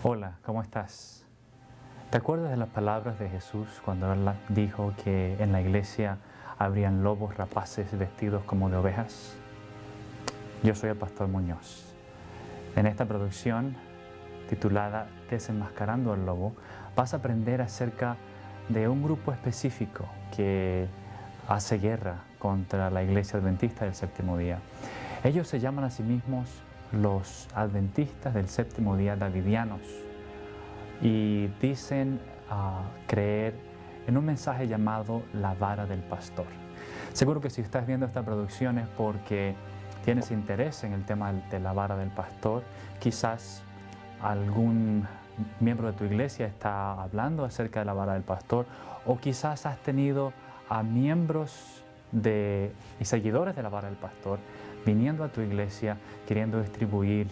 Hola, ¿cómo estás? ¿Te acuerdas de las palabras de Jesús cuando Él dijo que en la iglesia habrían lobos rapaces vestidos como de ovejas? Yo soy el Pastor Muñoz. En esta producción titulada Desenmascarando al Lobo, vas a aprender acerca de un grupo específico que hace guerra contra la Iglesia Adventista del Séptimo Día. Ellos se llaman a sí mismos los Adventistas del Séptimo Día Davidianos y dicen creer en un mensaje llamado la vara del pastor. Seguro que si estás viendo esta producción es porque tienes interés en el tema de la vara del pastor. Quizás algún miembro de tu iglesia está hablando acerca de la vara del pastor, o quizás has tenido a miembros y seguidores de la vara del pastor viniendo a tu iglesia queriendo distribuir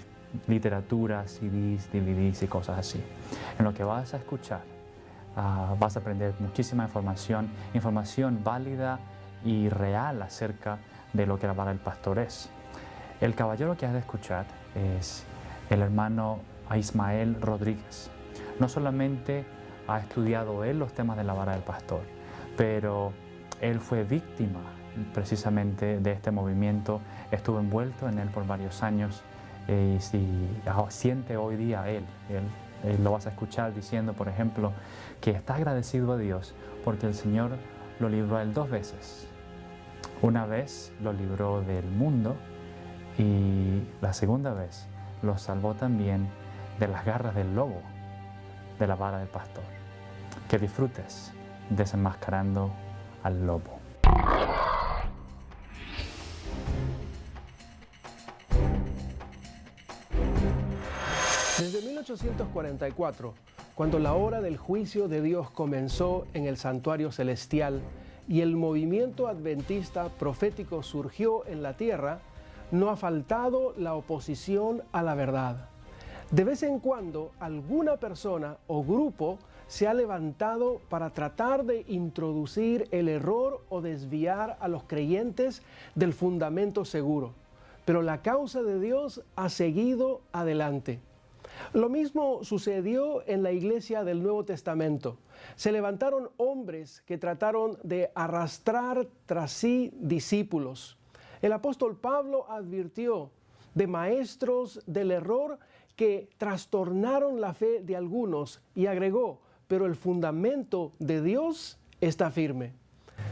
literatura, CDs, DVDs y cosas así. En lo que vas a escuchar vas a aprender muchísima información válida y real acerca de lo que la vara del pastor es. El caballero que has de escuchar es el hermano Ismael Rodríguez. No solamente ha estudiado él los temas de la vara del pastor, pero él fue víctima precisamente de este movimiento, estuvo envuelto en él por varios años y siente hoy día él lo vas a escuchar diciendo, por ejemplo, que está agradecido a Dios porque el Señor lo libró a él 2 veces. Una vez lo libró del mundo y la segunda vez lo salvó también de las garras del lobo, de la vara del pastor. Que disfrutes desenmascarando al lobo. Desde 1844, cuando la hora del juicio de Dios comenzó en el santuario celestial y el movimiento adventista profético surgió en la tierra, no ha faltado la oposición a la verdad. De vez en cuando, alguna persona o grupo se ha levantado para tratar de introducir el error o desviar a los creyentes del fundamento seguro, pero la causa de Dios ha seguido adelante. Lo mismo sucedió en la iglesia del Nuevo Testamento. Se levantaron hombres que trataron de arrastrar tras sí discípulos. El apóstol Pablo advirtió de maestros del error que trastornaron la fe de algunos y agregó, pero el fundamento de Dios está firme.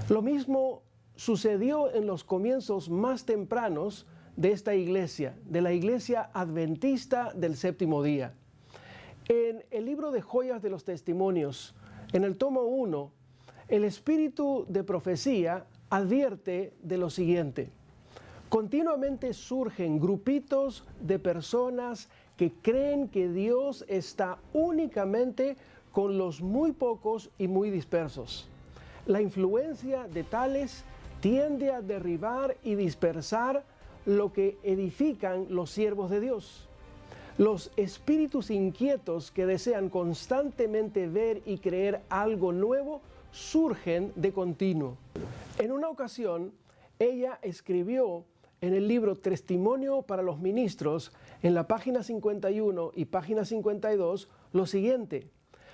Lo mismo sucedió en los comienzos más tempranos de esta iglesia, de la iglesia adventista del séptimo día. En el libro de Joyas de los Testimonios, en el tomo 1, el espíritu de profecía advierte de lo siguiente: continuamente surgen grupitos de personas que creen que Dios está únicamente con los muy pocos y muy dispersos. La influencia de tales tiende a derribar y dispersar lo que edifican los siervos de Dios. Los espíritus inquietos que desean constantemente ver y creer algo nuevo surgen de continuo. En una ocasión, ella escribió en el libro Testimonio para los Ministros, en la página 51 y página 52, lo siguiente: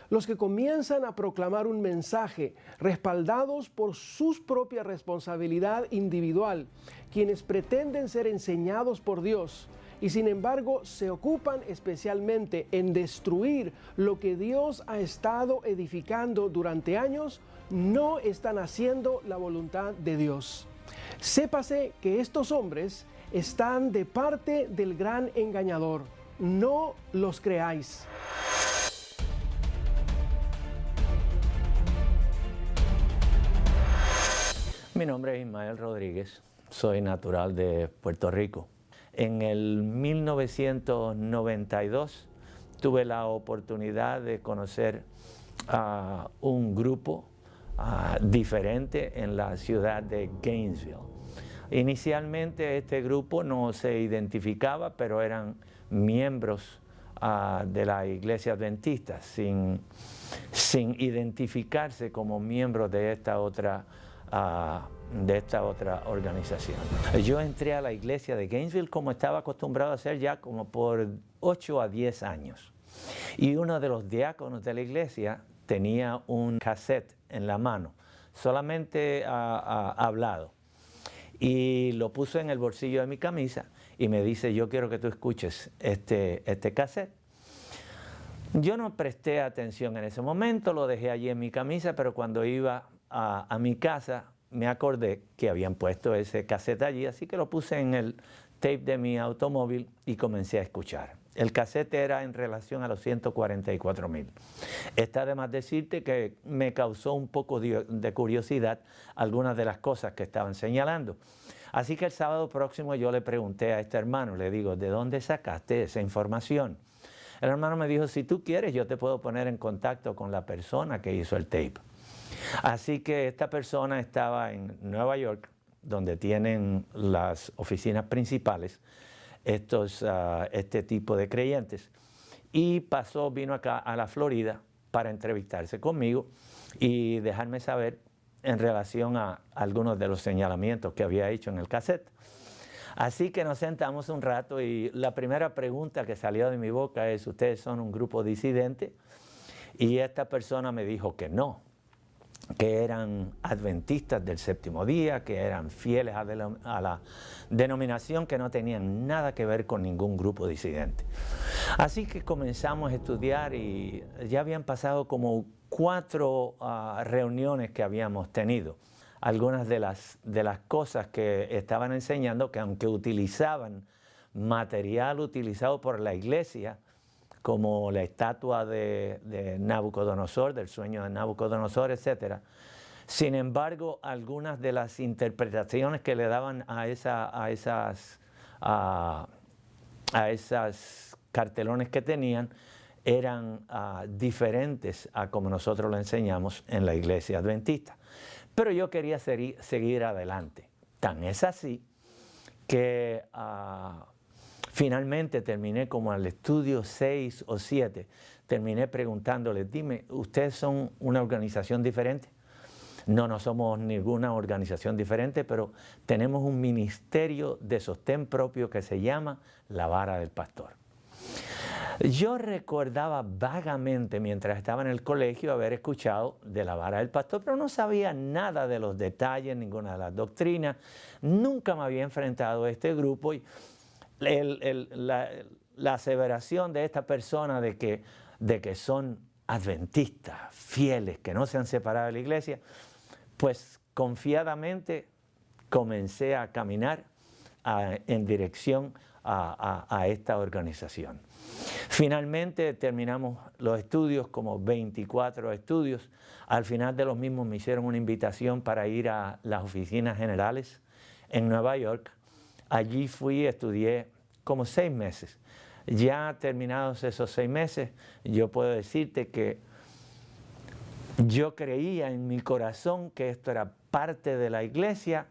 los que comienzan a proclamar un mensaje respaldados por su propia responsabilidad individual, quienes pretenden ser enseñados por Dios y sin embargo se ocupan especialmente en destruir lo que Dios ha estado edificando durante años, no están haciendo la voluntad de Dios. Sépase que estos hombres están de parte del gran engañador. No los creáis. Mi nombre es Ismael Rodríguez, soy natural de Puerto Rico. En el 1992 tuve la oportunidad de conocer a un grupo diferente en la ciudad de Gainesville. Inicialmente este grupo no se identificaba, pero eran miembros de la iglesia adventista, sin identificarse como miembros de esta otra organización. Yo entré a la iglesia de Gainesville como estaba acostumbrado a hacer ya como por 8 a 10 años. Y uno de los diáconos de la iglesia tenía un cassette en la mano, solamente hablado. Y lo puso en el bolsillo de mi camisa y me dice, yo quiero que tú escuches este cassette. Yo no presté atención en ese momento, lo dejé allí en mi camisa, pero cuando iba a mi casa me acordé que habían puesto ese cassette allí, así que lo puse en el tape de mi automóvil y comencé a escuchar. El cassette era en relación a los 144,000. Está de más decirte que me causó un poco de curiosidad algunas de las cosas que estaban señalando. Así que el sábado próximo yo le pregunté a este hermano, le digo, ¿de dónde sacaste esa información? El hermano me dijo, si tú quieres yo te puedo poner en contacto con la persona que hizo el tape. Así que esta persona estaba en Nueva York, donde tienen las oficinas principales, este tipo de creyentes, y vino acá a la Florida para entrevistarse conmigo y dejarme saber en relación a algunos de los señalamientos que había hecho en el cassette. Así que nos sentamos un rato y la primera pregunta que salió de mi boca es, ¿ustedes son un grupo disidente? Y esta persona me dijo que no, que eran adventistas del séptimo día, que eran fieles a la denominación, que no tenían nada que ver con ningún grupo disidente. Así que comenzamos a estudiar y ya habían pasado como 4 reuniones que habíamos tenido. Algunas de las cosas que estaban enseñando, que aunque utilizaban material utilizado por la iglesia, como la estatua de Nabucodonosor, del sueño de Nabucodonosor, etc. Sin embargo, algunas de las interpretaciones que le daban a esas cartelones que tenían eran diferentes a como nosotros lo enseñamos en la iglesia adventista. Pero yo quería seguir adelante. Tan es así que finalmente terminé como al estudio 6 o 7, terminé preguntándoles, dime, ¿ustedes son una organización diferente? No, no somos ninguna organización diferente, pero tenemos un ministerio de sostén propio que se llama La Vara del Pastor. Yo recordaba vagamente, mientras estaba en el colegio, haber escuchado de la Vara del Pastor, pero no sabía nada de los detalles, ninguna de las doctrinas. Nunca me había enfrentado a este grupo y la aseveración de esta persona de que son adventistas, fieles, que no se han separado de la iglesia, pues confiadamente comencé a caminar en dirección a esta organización. Finalmente terminamos los estudios, como 24 estudios. Al final de los mismos me hicieron una invitación para ir a las oficinas generales en Nueva York. Allí fui, estudié como 6 meses. Ya terminados esos 6 meses, yo puedo decirte que yo creía en mi corazón que esto era parte de la iglesia,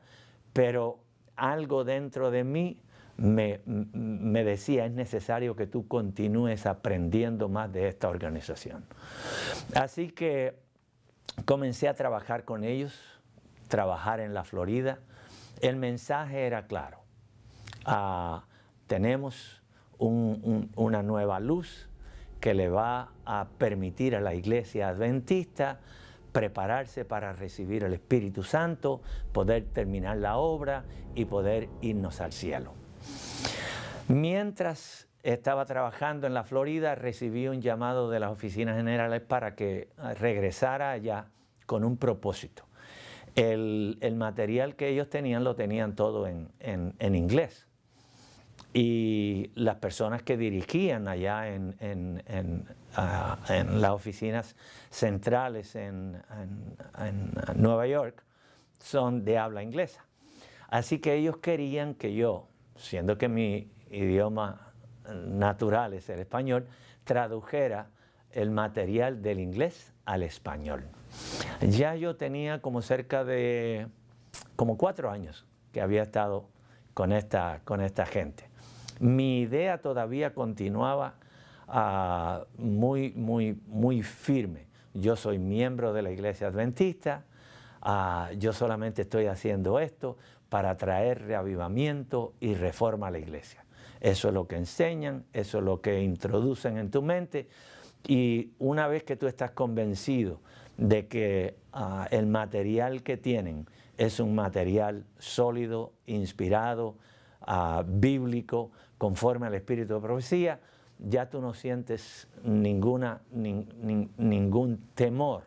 pero algo dentro de mí me decía, es necesario que tú continúes aprendiendo más de esta organización. Así que comencé a trabajar con ellos, trabajar en la Florida. El mensaje era claro. Tenemos una nueva luz que le va a permitir a la iglesia adventista prepararse para recibir el Espíritu Santo, poder terminar la obra y poder irnos al cielo. Mientras estaba trabajando en la Florida, recibí un llamado de las oficinas generales para que regresara allá con un propósito. El material que ellos tenían lo tenían todo en inglés. Y las personas que dirigían allá en las oficinas centrales en Nueva York son de habla inglesa. Así que ellos querían que yo, siendo que mi idioma natural es el español, tradujera el material del inglés al español. Ya yo tenía como cerca de 4 años que había estado con esta gente. Mi idea todavía continuaba muy firme. Yo soy miembro de la iglesia adventista, yo solamente estoy haciendo esto para traer reavivamiento y reforma a la iglesia. Eso es lo que enseñan, eso es lo que introducen en tu mente, Y una vez que tú estás convencido de que el material que tienen es un material sólido, inspirado, bíblico, conforme al espíritu de profecía, ya tú no sientes ningún temor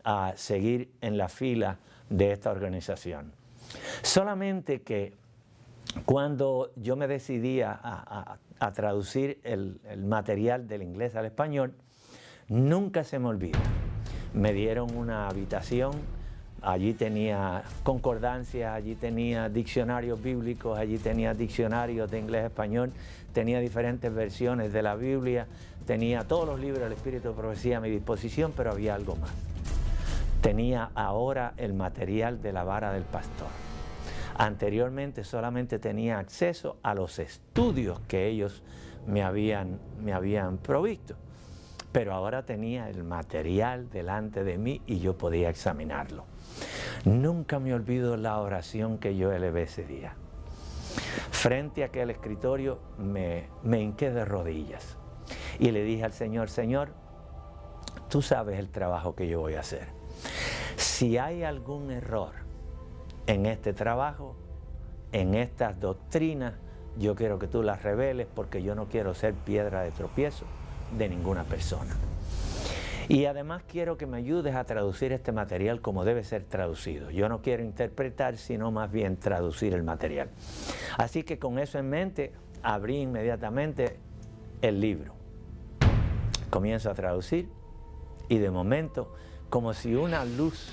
a seguir en la fila de esta organización. Solamente que cuando yo me decidí a traducir el material del inglés al español, nunca se me olvida. Me dieron una habitación, allí tenía concordancia, allí tenía diccionarios bíblicos, allí tenía diccionarios de inglés a español, tenía diferentes versiones de la Biblia, tenía todos los libros del Espíritu de Profecía a mi disposición, pero había algo más. Tenía ahora el material de la vara del pastor. Anteriormente solamente tenía acceso a los estudios que ellos me habían provisto, pero ahora tenía el material delante de mí y yo podía examinarlo. Nunca me olvido la oración que yo elevé ese día. Frente a aquel escritorio me hinqué de rodillas y le dije al Señor: Señor, tú sabes el trabajo que yo voy a hacer. Si hay algún error en este trabajo, en estas doctrinas, yo quiero que tú las reveles, porque yo no quiero ser piedra de tropiezo de ninguna persona. Y además quiero que me ayudes a traducir este material como debe ser traducido. Yo no quiero interpretar, sino más bien traducir el material. Así que con eso en mente, abrí inmediatamente el libro. Comienzo a traducir y de momento, como si una luz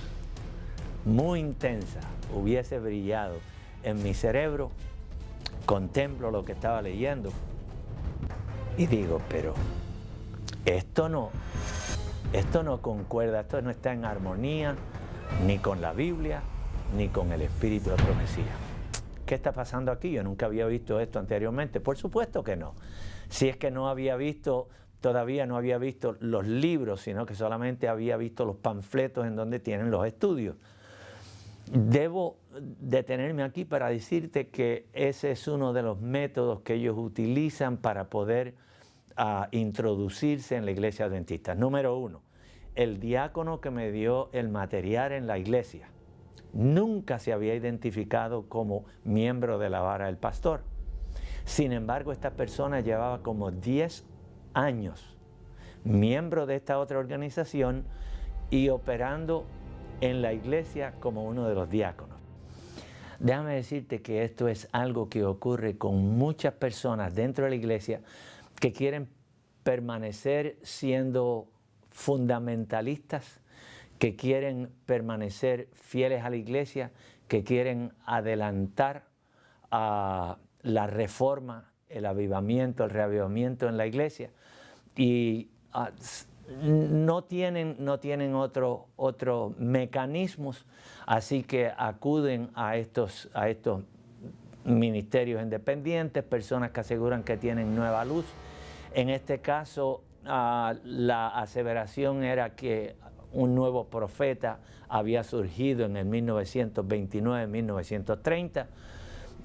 muy intensa hubiese brillado en mi cerebro, contemplo lo que estaba leyendo y digo: pero esto no concuerda, esto no está en armonía ni con la Biblia ni con el espíritu de profecía. ¿Qué está pasando aquí? Yo nunca había visto esto anteriormente. Por supuesto que no. Si es que no había visto, todavía no había visto los libros, sino que solamente había visto los panfletos en donde tienen los estudios. Debo detenerme aquí para decirte que ese es uno de los métodos que ellos utilizan para poder introducirse en la iglesia adventista. Número 1, el diácono que me dio el material en la iglesia nunca se había identificado como miembro de la vara del pastor. Sin embargo, esta persona llevaba como 10 años miembro de esta otra organización y operando en la iglesia como uno de los diáconos. Déjame decirte que esto es algo que ocurre con muchas personas dentro de la iglesia que quieren permanecer siendo fundamentalistas, que quieren permanecer fieles a la iglesia, que quieren adelantar a la reforma, el avivamiento, el reavivamiento en la iglesia, y no tienen otros mecanismos, así que acuden a estos ministerios independientes, personas que aseguran que tienen nueva luz. En este caso, la aseveración era que un nuevo profeta había surgido en el 1929, 1930,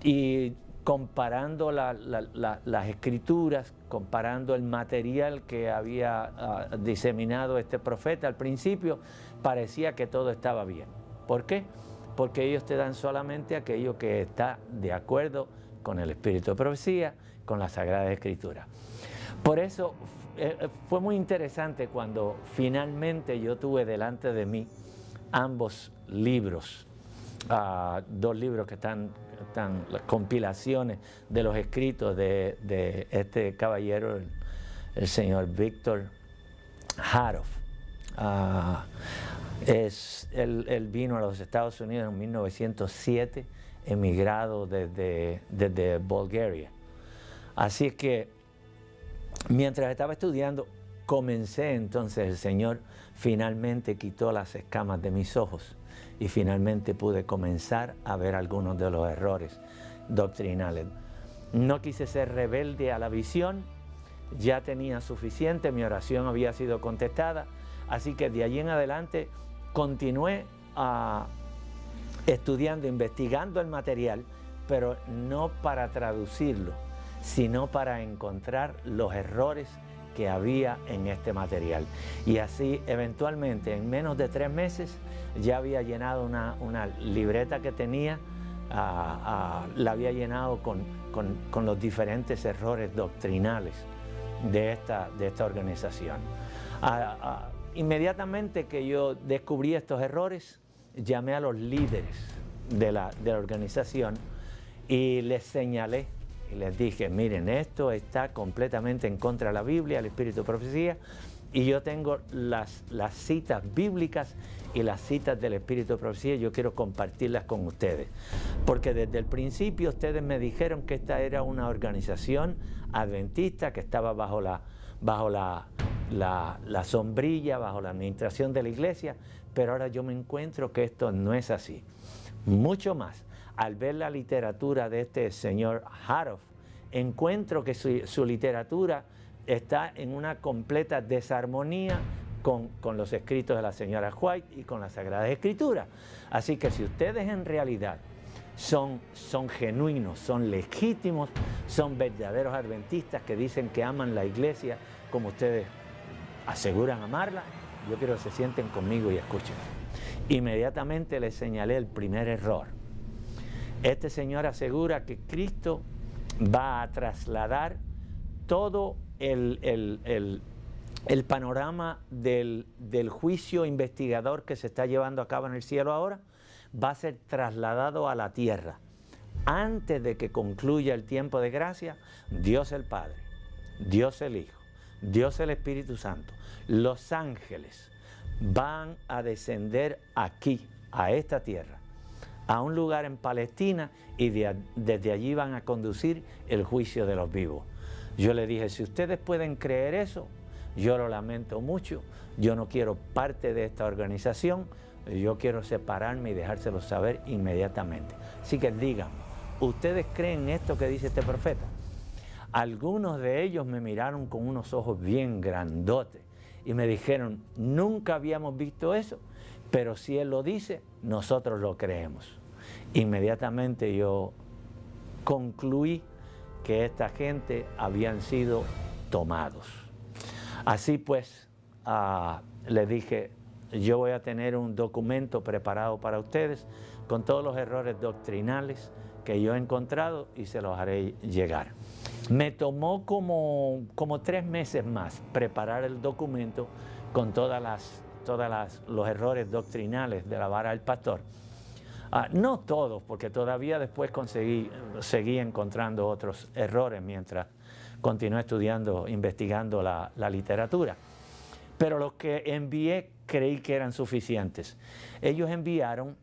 y comparando las escrituras, comparando el material que había diseminado este profeta al principio, parecía que todo estaba bien. ¿Por qué? Porque ellos te dan solamente aquello que está de acuerdo con el espíritu de profecía, con la Sagrada Escritura. Por eso fue muy interesante cuando finalmente yo tuve delante de mí ambos libros, dos libros que están las compilaciones de los escritos de este caballero, el señor Víctor Haroff. Él vino a los Estados Unidos en 1907, emigrado desde Bulgaria. Así que mientras estaba estudiando, comencé entonces, el Señor finalmente quitó las escamas de mis ojos y finalmente pude comenzar a ver algunos de los errores doctrinales. No quise ser rebelde a la visión, ya tenía suficiente, mi oración había sido contestada, así que de allí en adelante continué estudiando, investigando el material, pero no para traducirlo, sino para encontrar los errores que había en este material. Y así, eventualmente, en menos de 3 meses, ya había llenado una libreta que tenía, la había llenado con los diferentes errores doctrinales de esta organización. Inmediatamente que yo descubrí estos errores, llamé a los líderes de la organización y les señalé y les dije, miren, esto está completamente en contra de la Biblia, el espíritu de profecía, y yo tengo las citas bíblicas y las citas del espíritu de profecía, yo quiero compartirlas con ustedes, porque desde el principio ustedes me dijeron que esta era una organización adventista que estaba bajo la sombrilla, bajo la administración de la iglesia, pero ahora yo me encuentro que esto no es así. Mucho más, al ver la literatura de este señor Haroff, encuentro que su literatura está en una completa desarmonía con los escritos de la señora White y con las Sagradas Escrituras. Así que si ustedes en realidad son genuinos, son legítimos, son verdaderos adventistas que dicen que aman la iglesia como ustedes aseguran amarla, yo quiero que se sienten conmigo y escuchen. Inmediatamente les señalé el primer error. Este señor asegura que Cristo va a trasladar todo el panorama del juicio investigador que se está llevando a cabo en el cielo ahora, va a ser trasladado a la tierra. Antes de que concluya el tiempo de gracia, Dios el Padre, Dios el Hijo, Dios el Espíritu Santo, los ángeles van a descender aquí, a esta tierra, a un lugar en Palestina, y desde allí van a conducir el juicio de los vivos. Yo le dije, si ustedes pueden creer eso, yo lo lamento mucho, yo no quiero parte de esta organización, yo quiero separarme y dejárselo saber inmediatamente. Así que díganme, ¿ustedes creen esto que dice este profeta? Algunos de ellos me miraron con unos ojos bien grandotes y me dijeron, nunca habíamos visto eso, pero si él lo dice, nosotros lo creemos. Inmediatamente yo concluí que esta gente habían sido tomados. Así pues, les dije, yo voy a tener un documento preparado para ustedes con todos los errores doctrinales que yo he encontrado y se los haré llegar. Me tomó como 3 meses más preparar el documento con todos los errores doctrinales de la vara del pastor. No todos, porque todavía después seguí encontrando otros errores mientras continué estudiando, investigando la literatura. Pero los que envié creí que eran suficientes. Ellos enviaron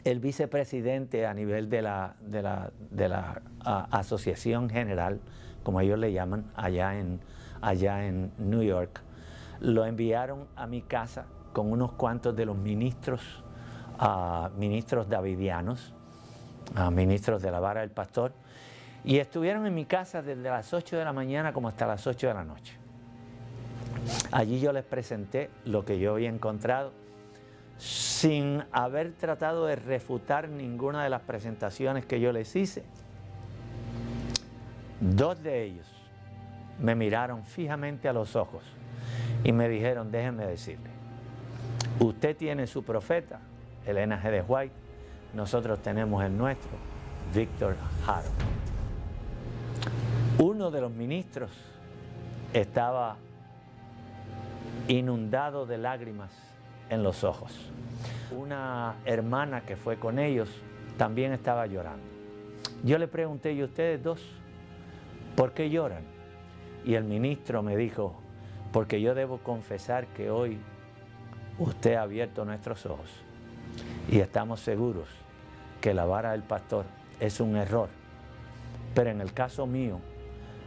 el vicepresidente a nivel de la Asociación General, como ellos le llaman, allá en New York. Lo enviaron a mi casa con unos cuantos de los ministros davidianos, ministros de la vara del pastor, y estuvieron en mi casa desde las 8 de la mañana como hasta las 8 de la noche. Allí yo les presenté lo que yo había encontrado, sin haber tratado de refutar ninguna de las presentaciones que yo les hice. 2 de ellos me miraron fijamente a los ojos y me dijeron, déjenme decirle, usted tiene su profeta, Elena G. de White, nosotros tenemos el nuestro, Víctor Haroff. Uno de los ministros estaba inundado de lágrimas en los ojos. Una hermana que fue con ellos también estaba llorando. Yo le pregunté, ¿y ustedes dos por qué lloran? Y el ministro me dijo, porque yo debo confesar que hoy usted ha abierto nuestros ojos y estamos seguros que la vara del pastor es un error. Pero en el caso mío,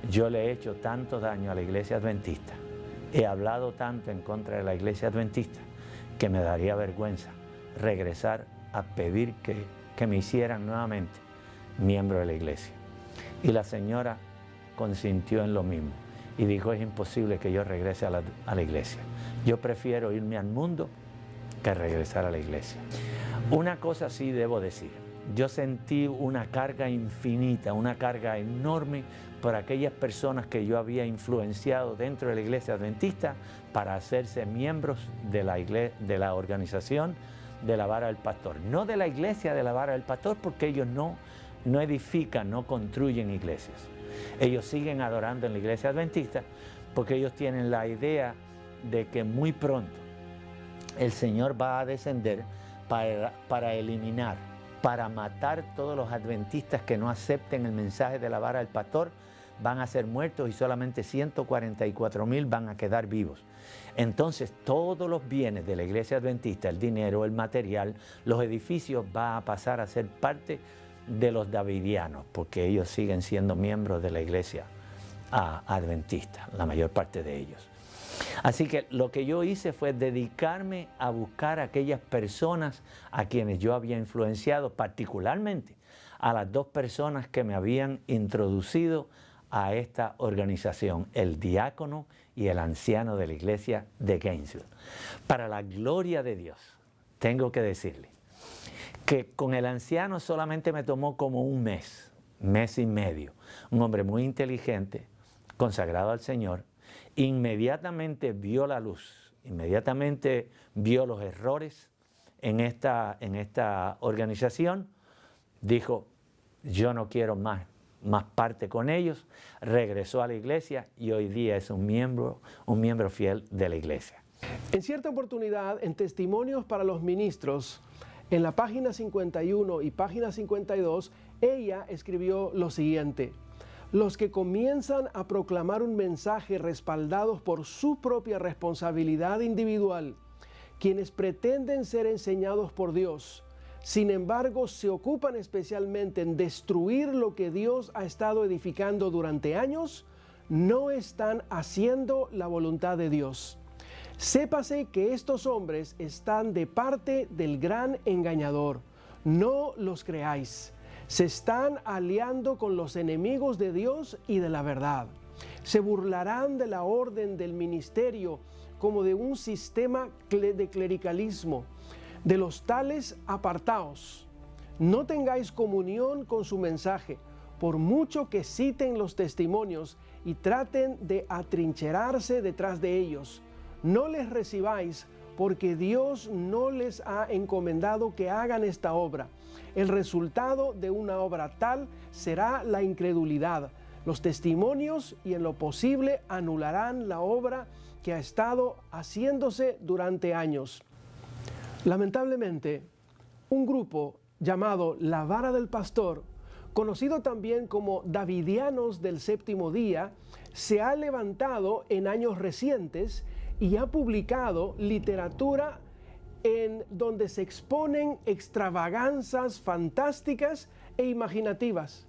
yo le he hecho tanto daño a la iglesia adventista, he hablado tanto en contra de la iglesia adventista, que me daría vergüenza regresar a pedir que me hicieran nuevamente miembro de la iglesia. Y la señora consintió en lo mismo y dijo, es imposible que yo regrese a la iglesia. Yo prefiero irme al mundo que regresar a la iglesia. Una cosa sí debo decir, yo sentí una carga infinita, una carga enorme por aquellas personas que yo había influenciado dentro de la iglesia adventista para hacerse miembros de la organización de la Vara del Pastor. No de la iglesia de la Vara del Pastor, porque ellos no edifican, no construyen iglesias. Ellos siguen adorando en la iglesia adventista porque ellos tienen la idea de que muy pronto el Señor va a descender para eliminar, para matar todos los adventistas que no acepten el mensaje de la Vara del Pastor. Van a ser muertos y solamente 144,000 van a quedar vivos. Entonces todos los bienes de la iglesia adventista, el dinero, el material, los edificios, va a pasar a ser parte de los davidianos, porque ellos siguen siendo miembros de la iglesia adventista, la mayor parte de ellos. Así que lo que yo hice fue dedicarme a buscar a aquellas personas a quienes yo había influenciado, particularmente a las dos personas que me habían introducido a esta organización, el diácono y el anciano de la iglesia de Gainesville. Para la gloria de Dios, tengo que decirle que con el anciano solamente me tomó como un mes y medio. Un hombre muy inteligente, consagrado al Señor, inmediatamente vio la luz, inmediatamente vio los errores en esta organización, dijo, yo no quiero más parte con ellos, regresó a la iglesia y hoy día es un miembro fiel de la iglesia. En cierta oportunidad, en Testimonios para los Ministros, en la página 51 y página 52, ella escribió lo siguiente: los que comienzan a proclamar un mensaje respaldados por su propia responsabilidad individual, quienes pretenden ser enseñados por Dios, sin embargo, se ocupan especialmente en destruir lo que Dios ha estado edificando durante años, no están haciendo la voluntad de Dios. Sépase que estos hombres están de parte del gran engañador. No los creáis. Se están aliando con los enemigos de Dios y de la verdad. Se burlarán de la orden del ministerio como de un sistema de clericalismo. De los tales apartaos, no tengáis comunión con su mensaje, por mucho que citen los testimonios y traten de atrincherarse detrás de ellos. No les recibáis, porque Dios no les ha encomendado que hagan esta obra. El resultado de una obra tal será la incredulidad. Los testimonios y en lo posible anularán la obra que ha estado haciéndose durante años. Lamentablemente, un grupo llamado La Vara del Pastor, conocido también como Davidianos del Séptimo Día, se ha levantado en años recientes y ha publicado literatura en donde se exponen extravaganzas fantásticas e imaginativas.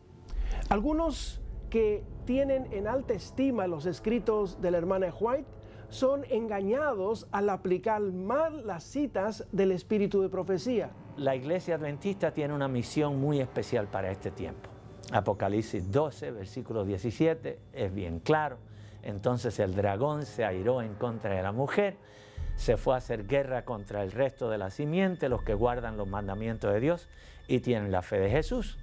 Algunos que tienen en alta estima los escritos de la hermana White son engañados al aplicar mal las citas del espíritu de profecía. La iglesia adventista tiene una misión muy especial para este tiempo. Apocalipsis 12, versículo 17, es bien claro. Entonces el dragón se airó en contra de la mujer, se fue a hacer guerra contra el resto de la simiente, los que guardan los mandamientos de Dios y tienen la fe de Jesús.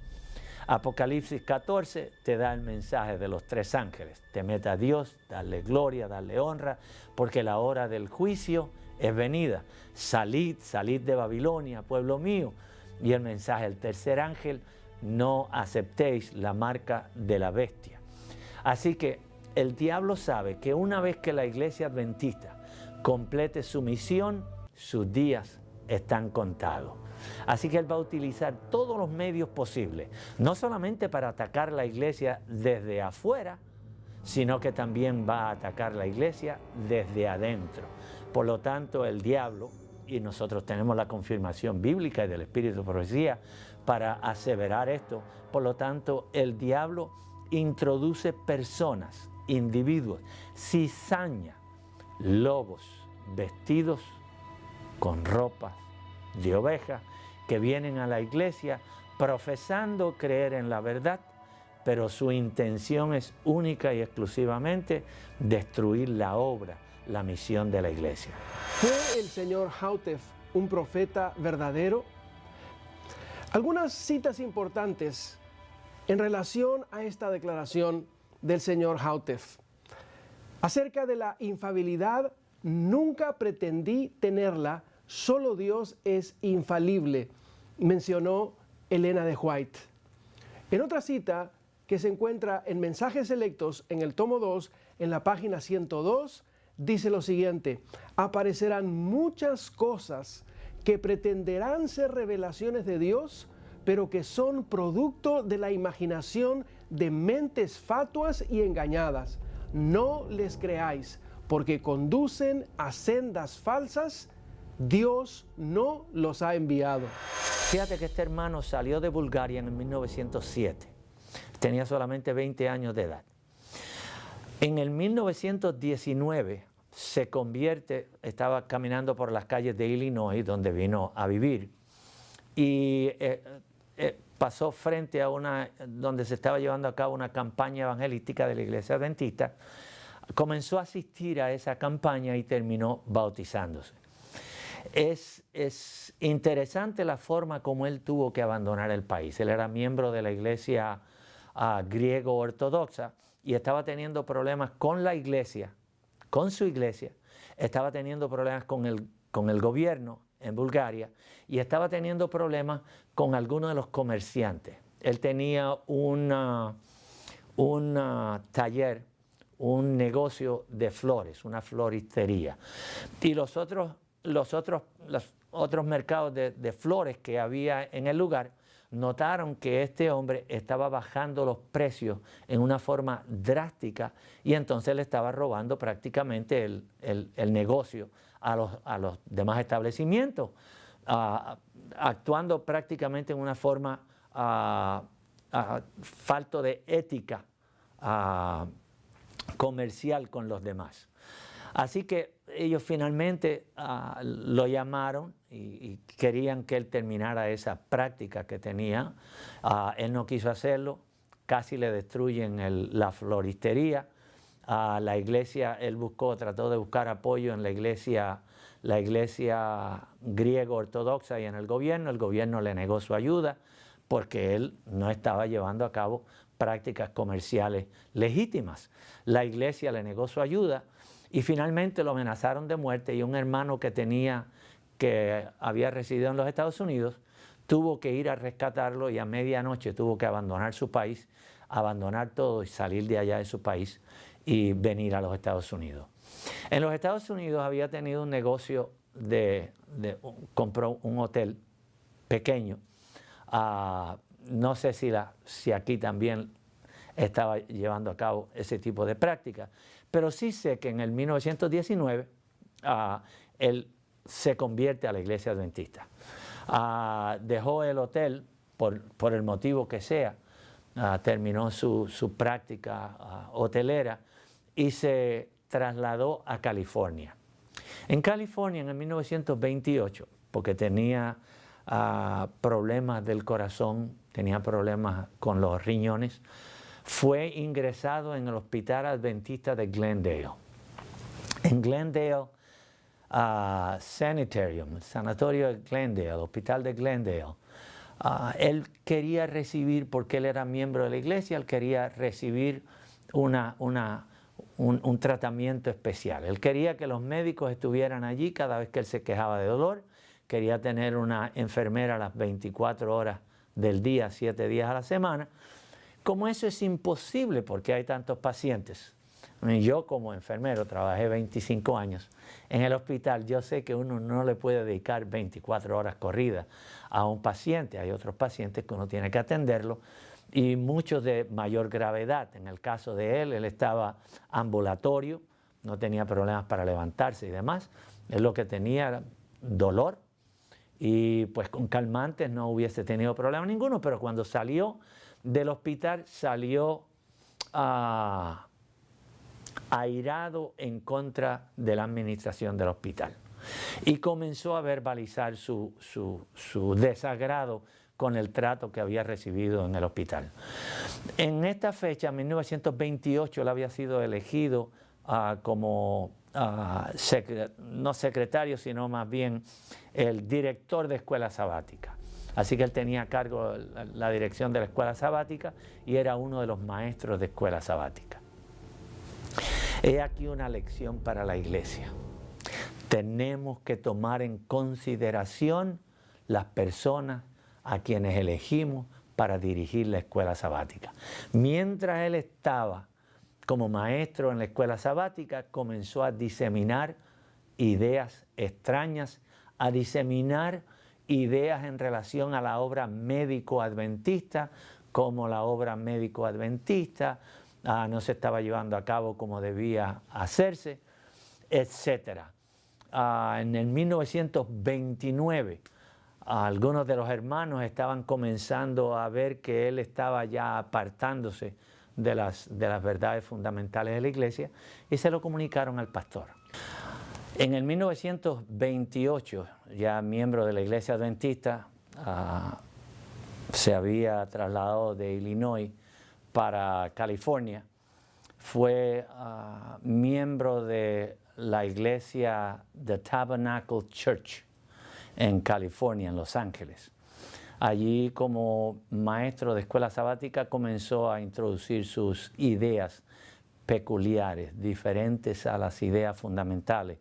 Apocalipsis 14 te da el mensaje de los tres ángeles. Temed a Dios, darle gloria, darle honra, porque la hora del juicio es venida. Salid de Babilonia, pueblo mío. Y el mensaje del tercer ángel, no aceptéis la marca de la bestia. Así que el diablo sabe que una vez que la iglesia adventista complete su misión, sus días están contados. Así que él va a utilizar todos los medios posibles, no solamente para atacar la iglesia desde afuera, sino que también va a atacar la iglesia desde adentro. Por lo tanto, el diablo, y nosotros tenemos la confirmación bíblica y del espíritu de profecía para aseverar esto, por lo tanto, el diablo introduce personas, individuos, cizaña, lobos, vestidos con ropas de oveja, que vienen a la iglesia profesando creer en la verdad, pero su intención es única y exclusivamente destruir la obra, la misión de la iglesia. ¿Fue el señor Houteff un profeta verdadero? Algunas citas importantes en relación a esta declaración del señor Houteff. Acerca de la infalibilidad, nunca pretendí tenerla, solo Dios es infalible, mencionó Elena de White. En otra cita que se encuentra en Mensajes Selectos en el tomo 2, en la página 102, dice lo siguiente: aparecerán muchas cosas que pretenderán ser revelaciones de Dios, pero que son producto de la imaginación de mentes fatuas y engañadas. No les creáis, porque conducen a sendas falsas. Dios no los ha enviado. Fíjate que este hermano salió de Bulgaria en 1907. Tenía solamente 20 años de edad. En el 1919 se convierte, estaba caminando por las calles de Illinois, donde vino a vivir, y pasó frente a donde se estaba llevando a cabo una campaña evangelística de la Iglesia Adventista. Comenzó a asistir a esa campaña y terminó bautizándose. Es interesante la forma como él tuvo que abandonar el país. Él era miembro de la Iglesia griego ortodoxa y estaba teniendo problemas con la iglesia, con su iglesia, estaba teniendo problemas con el gobierno en Bulgaria y estaba teniendo problemas con algunos de los comerciantes. Él tenía un taller, un negocio de flores, una floristería. Y los otros mercados de flores que había en el lugar notaron que este hombre estaba bajando los precios en una forma drástica y entonces le estaba robando prácticamente el negocio a los demás establecimientos, actuando prácticamente en una forma falto de ética comercial con los demás. Así que ellos finalmente lo llamaron y querían que él terminara esa práctica que tenía. Él no quiso hacerlo, casi le destruyen la floristería. La iglesia, él trató de buscar apoyo en la iglesia griego ortodoxa y en el gobierno le negó su ayuda porque él no estaba llevando a cabo prácticas comerciales legítimas. La iglesia le negó su ayuda y finalmente lo amenazaron de muerte y un hermano que había residido en los Estados Unidos tuvo que ir a rescatarlo y a medianoche tuvo que abandonar su país, abandonar todo y salir de allá de su país y venir a los Estados Unidos. En los Estados Unidos había tenido un negocio compró un hotel pequeño. No sé si aquí también estaba llevando a cabo ese tipo de práctica, pero sí sé que en el 1919 él se convierte a la Iglesia Adventista. Dejó el hotel por el motivo que sea, terminó su práctica hotelera y se trasladó a California. En California, en el 1928, porque tenía problemas del corazón, tenía problemas con los riñones, fue ingresado en el Hospital Adventista de Glendale. En Glendale Sanitarium, el Sanatorio de Glendale, el Hospital de Glendale, él quería recibir, porque él era miembro de la iglesia, él quería recibir un tratamiento especial. Él quería que los médicos estuvieran allí cada vez que él se quejaba de dolor, quería tener una enfermera a las 24 horas del día, 7 días a la semana. Como eso es imposible porque hay tantos pacientes. Yo como enfermero trabajé 25 años en el hospital. Yo sé que uno no le puede dedicar 24 horas corridas a un paciente. Hay otros pacientes que uno tiene que atenderlo y muchos de mayor gravedad. En el caso de él estaba ambulatorio, no tenía problemas para levantarse y demás. Él lo que tenía era dolor y pues con calmantes no hubiese tenido problema ninguno, pero cuando salió del hospital salió airado en contra de la administración del hospital y comenzó a verbalizar su desagrado con el trato que había recibido en el hospital. En esta fecha, en 1928, él había sido elegido como no secretario, sino más bien el director de escuela sabática. Así que él tenía a cargo la dirección de la escuela sabática y era uno de los maestros de escuela sabática. He aquí una lección para la iglesia. Tenemos que tomar en consideración las personas a quienes elegimos para dirigir la escuela sabática. Mientras él estaba como maestro en la escuela sabática, comenzó a diseminar ideas extrañas, a diseminar ideas en relación a la obra médico-adventista, como la obra médico-adventista no se estaba llevando a cabo como debía hacerse, etc. En el 1929, algunos de los hermanos estaban comenzando a ver que él estaba ya apartándose de las verdades fundamentales de la iglesia y se lo comunicaron al pastor. En el 1928, ya miembro de la iglesia adventista, se había trasladado de Illinois para California, fue miembro de la iglesia The Tabernacle Church en California, en Los Ángeles. Allí, como maestro de escuela sabática, comenzó a introducir sus ideas peculiares, diferentes a las ideas fundamentales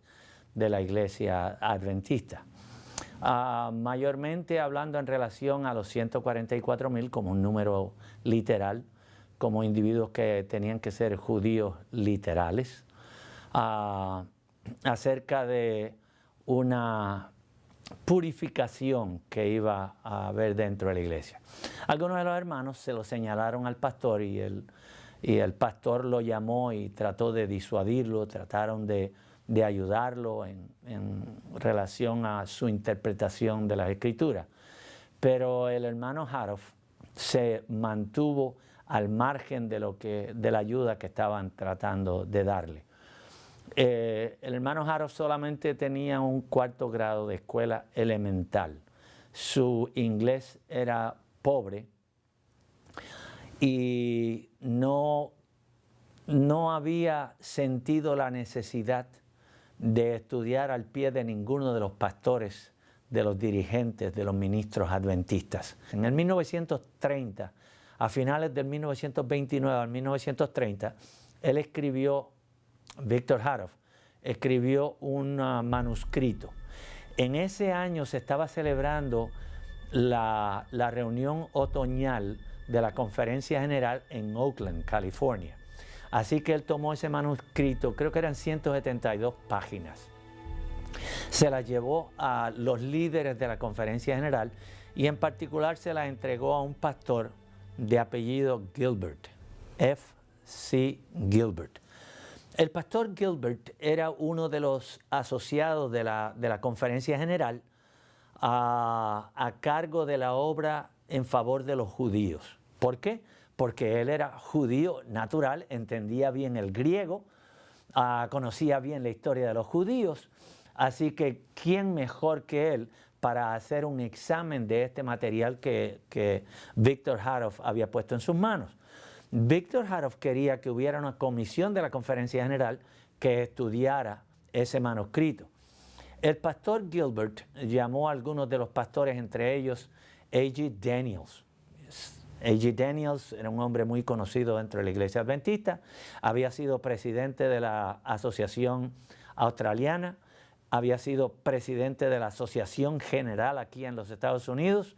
de la iglesia adventista. Mayormente hablando en relación a los 144,000 como un número literal, como individuos que tenían que ser judíos literales, acerca de una purificación que iba a haber dentro de la iglesia. Algunos de los hermanos se lo señalaron al pastor y el pastor lo llamó y trató de disuadirlo, trataron de ayudarlo en relación a su interpretación de las Escrituras. Pero el hermano Haroff se mantuvo al margen de la ayuda que estaban tratando de darle. El hermano Haroff solamente tenía un cuarto grado de escuela elemental. Su inglés era pobre y no había sentido la necesidad de estudiar al pie de ninguno de los pastores, de los dirigentes, de los ministros adventistas. En el 1930, a finales del 1929 al 1930, él escribió, Víctor Haroff, escribió un manuscrito. En ese año se estaba celebrando la reunión otoñal de la Conferencia General en Oakland, California. Así que él tomó ese manuscrito, creo que eran 172 páginas. Se las llevó a los líderes de la Conferencia General y en particular se las entregó a un pastor de apellido Gilbert, F.C. Gilbert. El pastor Gilbert era uno de los asociados de la Conferencia General a cargo de la obra en favor de los judíos. ¿Por qué? Porque él era judío natural, entendía bien el griego, conocía bien la historia de los judíos, así que ¿quién mejor que él para hacer un examen de este material que Víctor Haroff había puesto en sus manos? Víctor Haroff quería que hubiera una comisión de la Conferencia General que estudiara ese manuscrito. El pastor Gilbert llamó a algunos de los pastores, entre ellos A.G. Daniels. A.G. Daniels era un hombre muy conocido dentro de la iglesia adventista, había sido presidente de la Asociación Australiana, había sido presidente de la Asociación General aquí en los Estados Unidos,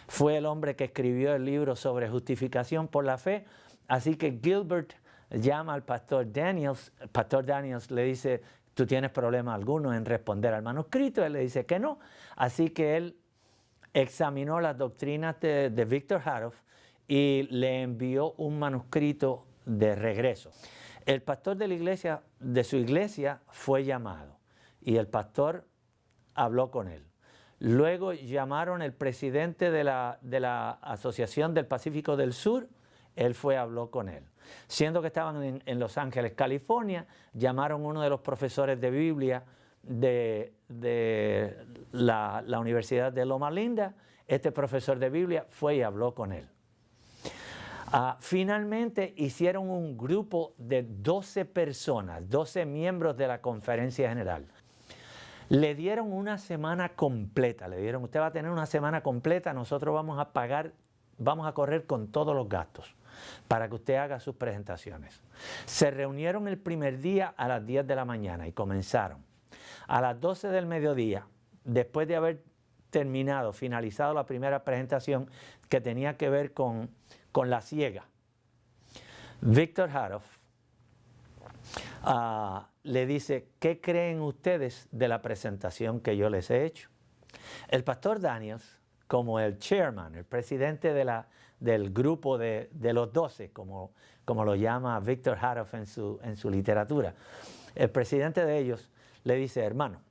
fue el hombre que escribió el libro sobre justificación por la fe, así que Gilbert llama al pastor Daniels. El pastor Daniels le dice, ¿tú tienes problema alguno en responder al manuscrito? Él le dice que no, así que él examinó las doctrinas de Víctor Haroff y le envió un manuscrito de regreso. El pastor de la iglesia, de su iglesia, fue llamado y el pastor habló con él. Luego llamaron al presidente de la Asociación del Pacífico del Sur, él fue y habló con él. Siendo que estaban en Los Ángeles, California, llamaron a uno de los profesores de Biblia de la Universidad de Loma Linda. Este profesor de Biblia fue y habló con él. Finalmente hicieron un grupo de 12 personas, 12 miembros de la Conferencia General. Le dieron una semana completa, le dieron, usted va a tener una semana completa, nosotros vamos a pagar, vamos a correr con todos los gastos para que usted haga sus presentaciones. Se reunieron el primer día a las 10 de la mañana y comenzaron. A las 12 del mediodía, después de haber terminado, finalizado la primera presentación que tenía que ver con la ciega, Víctor Haroff le dice, ¿qué creen ustedes de la presentación que yo les he hecho? El pastor Daniels, como el chairman, el presidente del grupo de los 12, como lo llama Víctor Haroff en su literatura, el presidente de ellos le dice, hermano,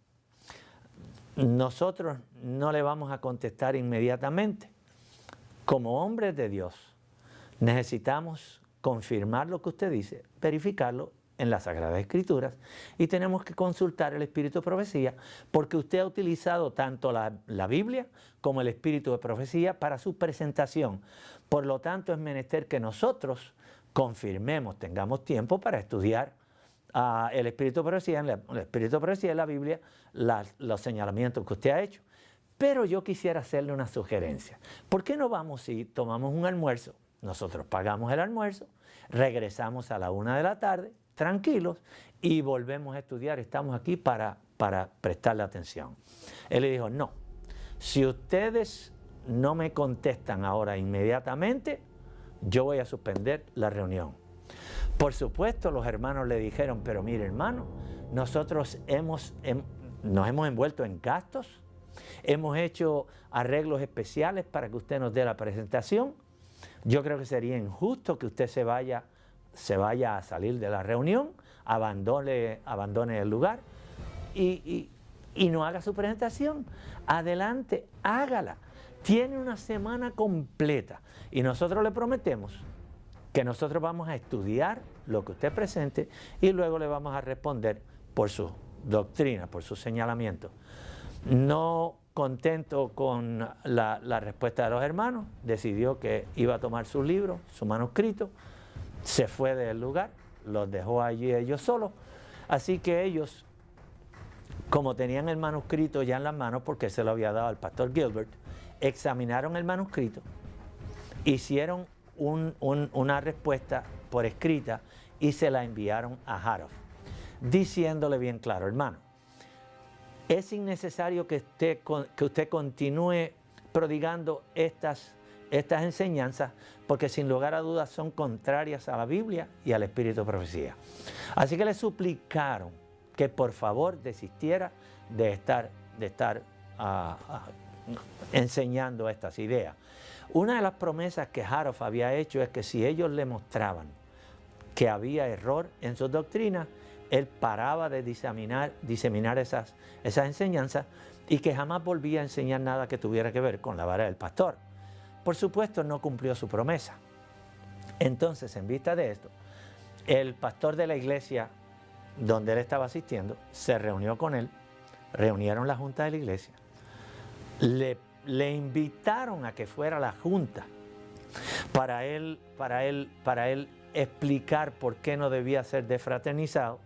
nosotros no le vamos a contestar inmediatamente. Como hombres de Dios, necesitamos confirmar lo que usted dice, verificarlo en las Sagradas Escrituras y tenemos que consultar el Espíritu de Profecía porque usted ha utilizado tanto la Biblia como el Espíritu de Profecía para su presentación. Por lo tanto, es menester que nosotros confirmemos, tengamos tiempo para estudiar el Espíritu de Profecía, el Espíritu de Profecía en la Biblia, los señalamientos que usted ha hecho. Pero yo quisiera hacerle una sugerencia. ¿Por qué no vamos y tomamos un almuerzo? Nosotros pagamos el almuerzo, regresamos a la 1 de la tarde, tranquilos, y volvemos a estudiar. Estamos aquí para prestarle atención. Él le dijo, no, si ustedes no me contestan ahora inmediatamente, yo voy a suspender la reunión. Por supuesto, los hermanos le dijeron, pero mire hermano, nosotros nos hemos envuelto en gastos, hemos hecho arreglos especiales para que usted nos dé la presentación. Yo creo que sería injusto que usted se vaya a salir de la reunión, abandone el lugar y no haga su presentación. Adelante, hágala. Tiene una semana completa y nosotros le prometemos que nosotros vamos a estudiar lo que usted presente y luego le vamos a responder por su doctrina, por su señalamiento. No contento con la respuesta de los hermanos, decidió que iba a tomar sus libros, su manuscrito, se fue del lugar, los dejó allí ellos solos. Así que ellos, como tenían el manuscrito ya en las manos, porque se lo había dado al pastor Gilbert, examinaron el manuscrito, hicieron una respuesta por escrita y se la enviaron a Haroff, diciéndole bien claro, hermano, es innecesario que usted continúe prodigando estas enseñanzas porque sin lugar a dudas son contrarias a la Biblia y al Espíritu de Profecía. Así que le suplicaron que por favor desistiera de estar enseñando estas ideas. Una de las promesas que Haroff había hecho es que si ellos le mostraban que había error en sus doctrinas, él paraba de diseminar esas enseñanzas y que jamás volvía a enseñar nada que tuviera que ver con la vara del pastor. Por supuesto, no cumplió su promesa. Entonces, en vista de esto, el pastor de la iglesia donde él estaba asistiendo se reunió con él, reunieron la junta de la iglesia, le invitaron a que fuera a la junta para él explicar por qué no debía ser desfraternizado.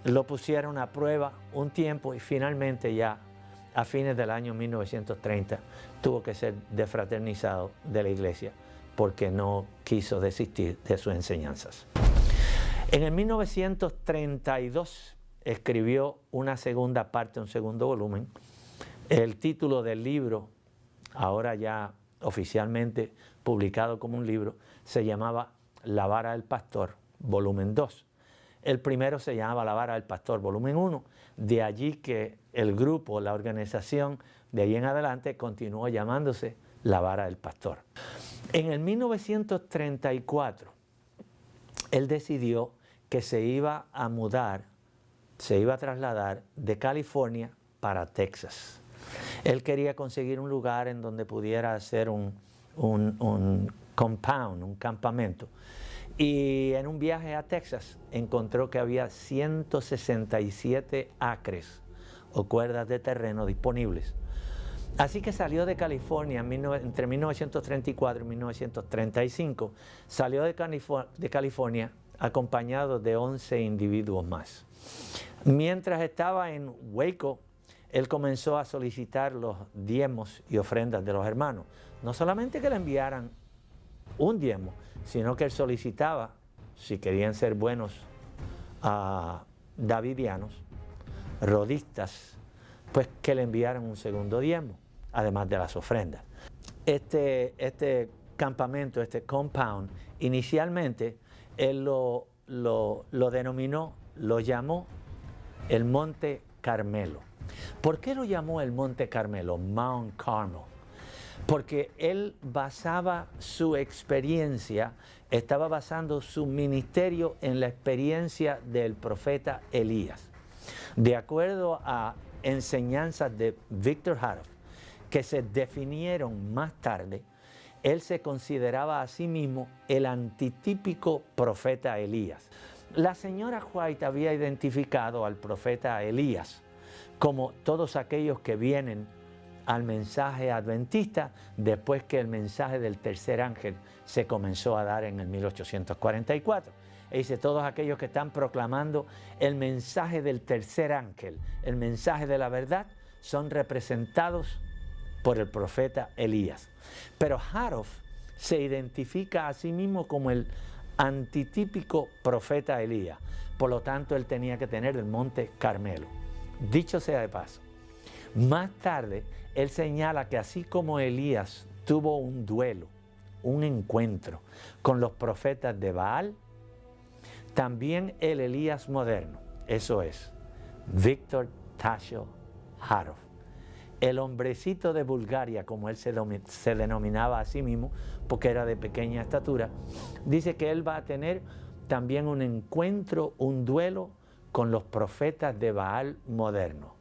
Lo pusieron a prueba un tiempo y finalmente ya a fines del año 1930 tuvo que ser desfraternizado de la iglesia porque no quiso desistir de sus enseñanzas. En el 1932 escribió una segunda parte, un segundo volumen. El título del libro, ahora ya oficialmente publicado como un libro, se llamaba La vara del pastor, volumen 2. El primero se llamaba La vara del pastor, volumen 1. De allí que el grupo, la organización, de allí en adelante continuó llamándose La vara del pastor. En el 1934, él decidió que se iba a trasladar de California para Texas. Él quería conseguir un lugar en donde pudiera hacer un compound, un campamento. Y en un viaje a Texas encontró que había 167 acres o cuerdas de terreno disponibles. Así que salió de California entre 1934 y 1935. Salió de California acompañado de 11 individuos más. Mientras estaba en Waco, él comenzó a solicitar los diezmos y ofrendas de los hermanos. No solamente que le enviaran un diezmo, sino que él solicitaba, si querían ser buenos davidianos, rodistas, pues que le enviaran un segundo diezmo, además de las ofrendas. Este campamento, este compound, inicialmente él lo denominó, lo llamó el Monte Carmelo. ¿Por qué lo llamó el Monte Carmelo, Mount Carmel? Porque él basaba su experiencia, estaba basando su ministerio en la experiencia del profeta Elías. De acuerdo a enseñanzas de Victor Haroff, que se definieron más tarde, él se consideraba a sí mismo el antitípico profeta Elías. La señora White había identificado al profeta Elías como todos aquellos que vienen al mensaje adventista después que el mensaje del tercer ángel se comenzó a dar en el 1844. E dice, todos aquellos que están proclamando el mensaje del tercer ángel, el mensaje de la verdad, son representados por el profeta Elías. Pero Haroff se identifica a sí mismo como el antitípico profeta Elías. Por lo tanto, él tenía que tener el Monte Carmelo. Dicho sea de paso, más tarde él señala que así como Elías tuvo un duelo, un encuentro con los profetas de Baal, también el Elías moderno, eso es, Victor Tasho Haroff, el hombrecito de Bulgaria, como él se denominaba a sí mismo, porque era de pequeña estatura, dice que él va a tener también un encuentro, un duelo con los profetas de Baal moderno.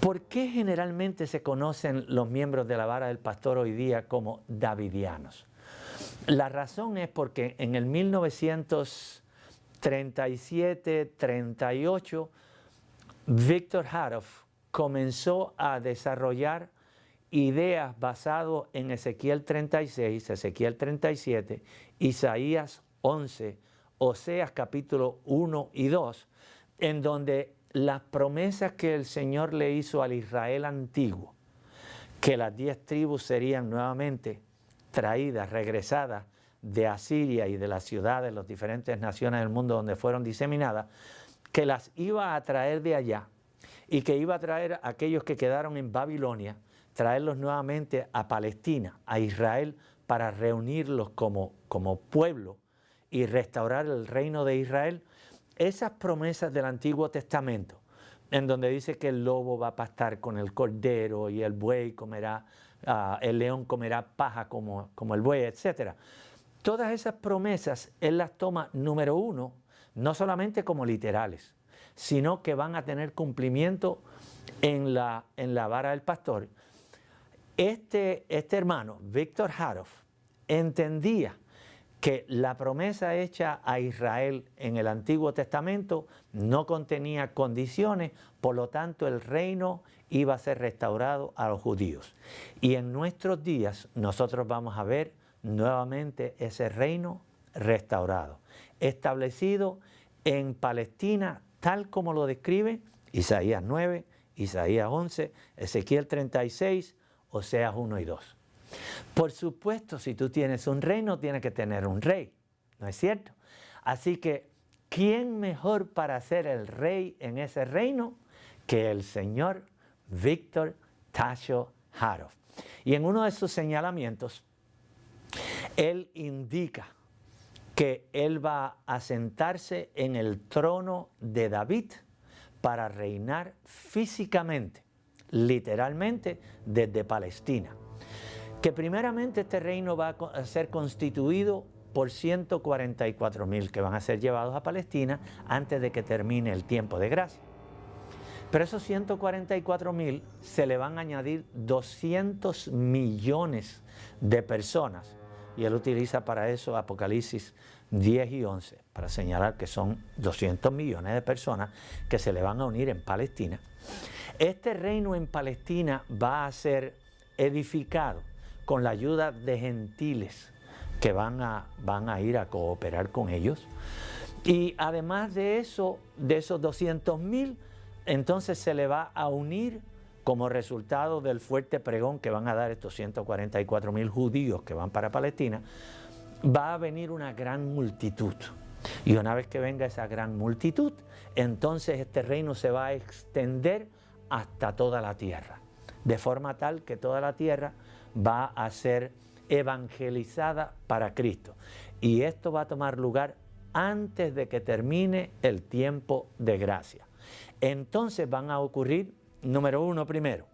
¿Por qué generalmente se conocen los miembros de la vara del pastor hoy día como davidianos? La razón es porque en el 1937-38, Victor Haroff comenzó a desarrollar ideas basadas en Ezequiel 36, Ezequiel 37, Isaías 11, Oseas capítulo 1 y 2, en donde las promesas que el Señor le hizo al Israel antiguo, que las 10 tribus serían nuevamente traídas, regresadas de Asiria y de las ciudades, las diferentes naciones del mundo donde fueron diseminadas, que las iba a traer de allá y que iba a traer a aquellos que quedaron en Babilonia, traerlos nuevamente a Palestina, a Israel, para reunirlos como pueblo y restaurar el reino de Israel. Esas promesas del Antiguo Testamento, en donde dice que el lobo va a pastar con el cordero y el buey comerá, el león comerá paja como el buey, etc. Todas esas promesas él las toma, número uno, no solamente como literales, sino que van a tener cumplimiento en la vara del pastor. Este hermano, Victor Haroff, entendía que la promesa hecha a Israel en el Antiguo Testamento no contenía condiciones, por lo tanto el reino iba a ser restaurado a los judíos. Y en nuestros días nosotros vamos a ver nuevamente ese reino restaurado, establecido en Palestina tal como lo describe Isaías 9, Isaías 11, Ezequiel 36, Oseas 1 y 2. Por supuesto, si tú tienes un reino, tienes que tener un rey, ¿no es cierto? Así que, ¿quién mejor para ser el rey en ese reino que el señor Victor Tasho Haroff? Y en uno de sus señalamientos, él indica que él va a sentarse en el trono de David para reinar físicamente, literalmente, desde Palestina. Que primeramente este reino va a ser constituido por 144,000 que van a ser llevados a Palestina antes de que termine el tiempo de gracia. Pero esos 144,000 se le van a añadir 200 millones de personas. Y él utiliza para eso Apocalipsis 10 y 11, para señalar que son 200 millones de personas que se le van a unir en Palestina. Este reino en Palestina va a ser edificado con la ayuda de gentiles que van a ir a cooperar con ellos. Y además de eso, de esos 200,000, entonces se le va a unir como resultado del fuerte pregón que van a dar estos 144,000 judíos que van para Palestina, va a venir una gran multitud. Y una vez que venga esa gran multitud, entonces este reino se va a extender hasta toda la tierra, de forma tal que toda la tierra va a ser evangelizada para Cristo. Y esto va a tomar lugar antes de que termine el tiempo de gracia. Entonces van a ocurrir, número uno, primero,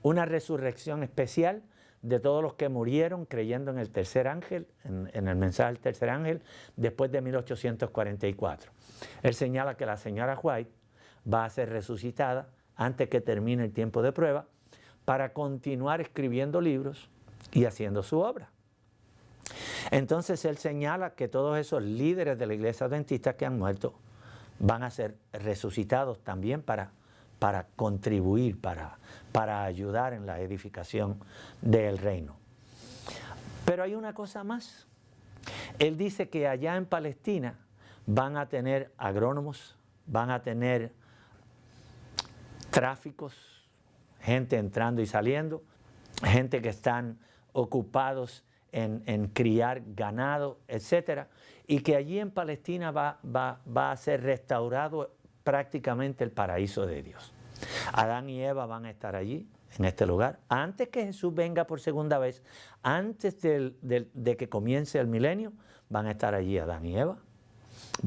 una resurrección especial de todos los que murieron creyendo en el tercer ángel, en el mensaje del tercer ángel, después de 1844. Él señala que la señora White va a ser resucitada antes que termine el tiempo de prueba para continuar escribiendo libros y haciendo su obra. Entonces él señala que todos esos líderes de la iglesia adventista que han muerto van a ser resucitados también para contribuir, para ayudar en la edificación del reino. Pero hay una cosa más. Él dice que allá en Palestina van a tener agrónomos, van a tener tráficos, gente entrando y saliendo, gente que están ocupados en criar ganado, etc. Y que allí en Palestina va a ser restaurado prácticamente el paraíso de Dios. Adán y Eva van a estar allí, en este lugar, antes que Jesús venga por segunda vez, antes de que comience el milenio, van a estar allí Adán y Eva,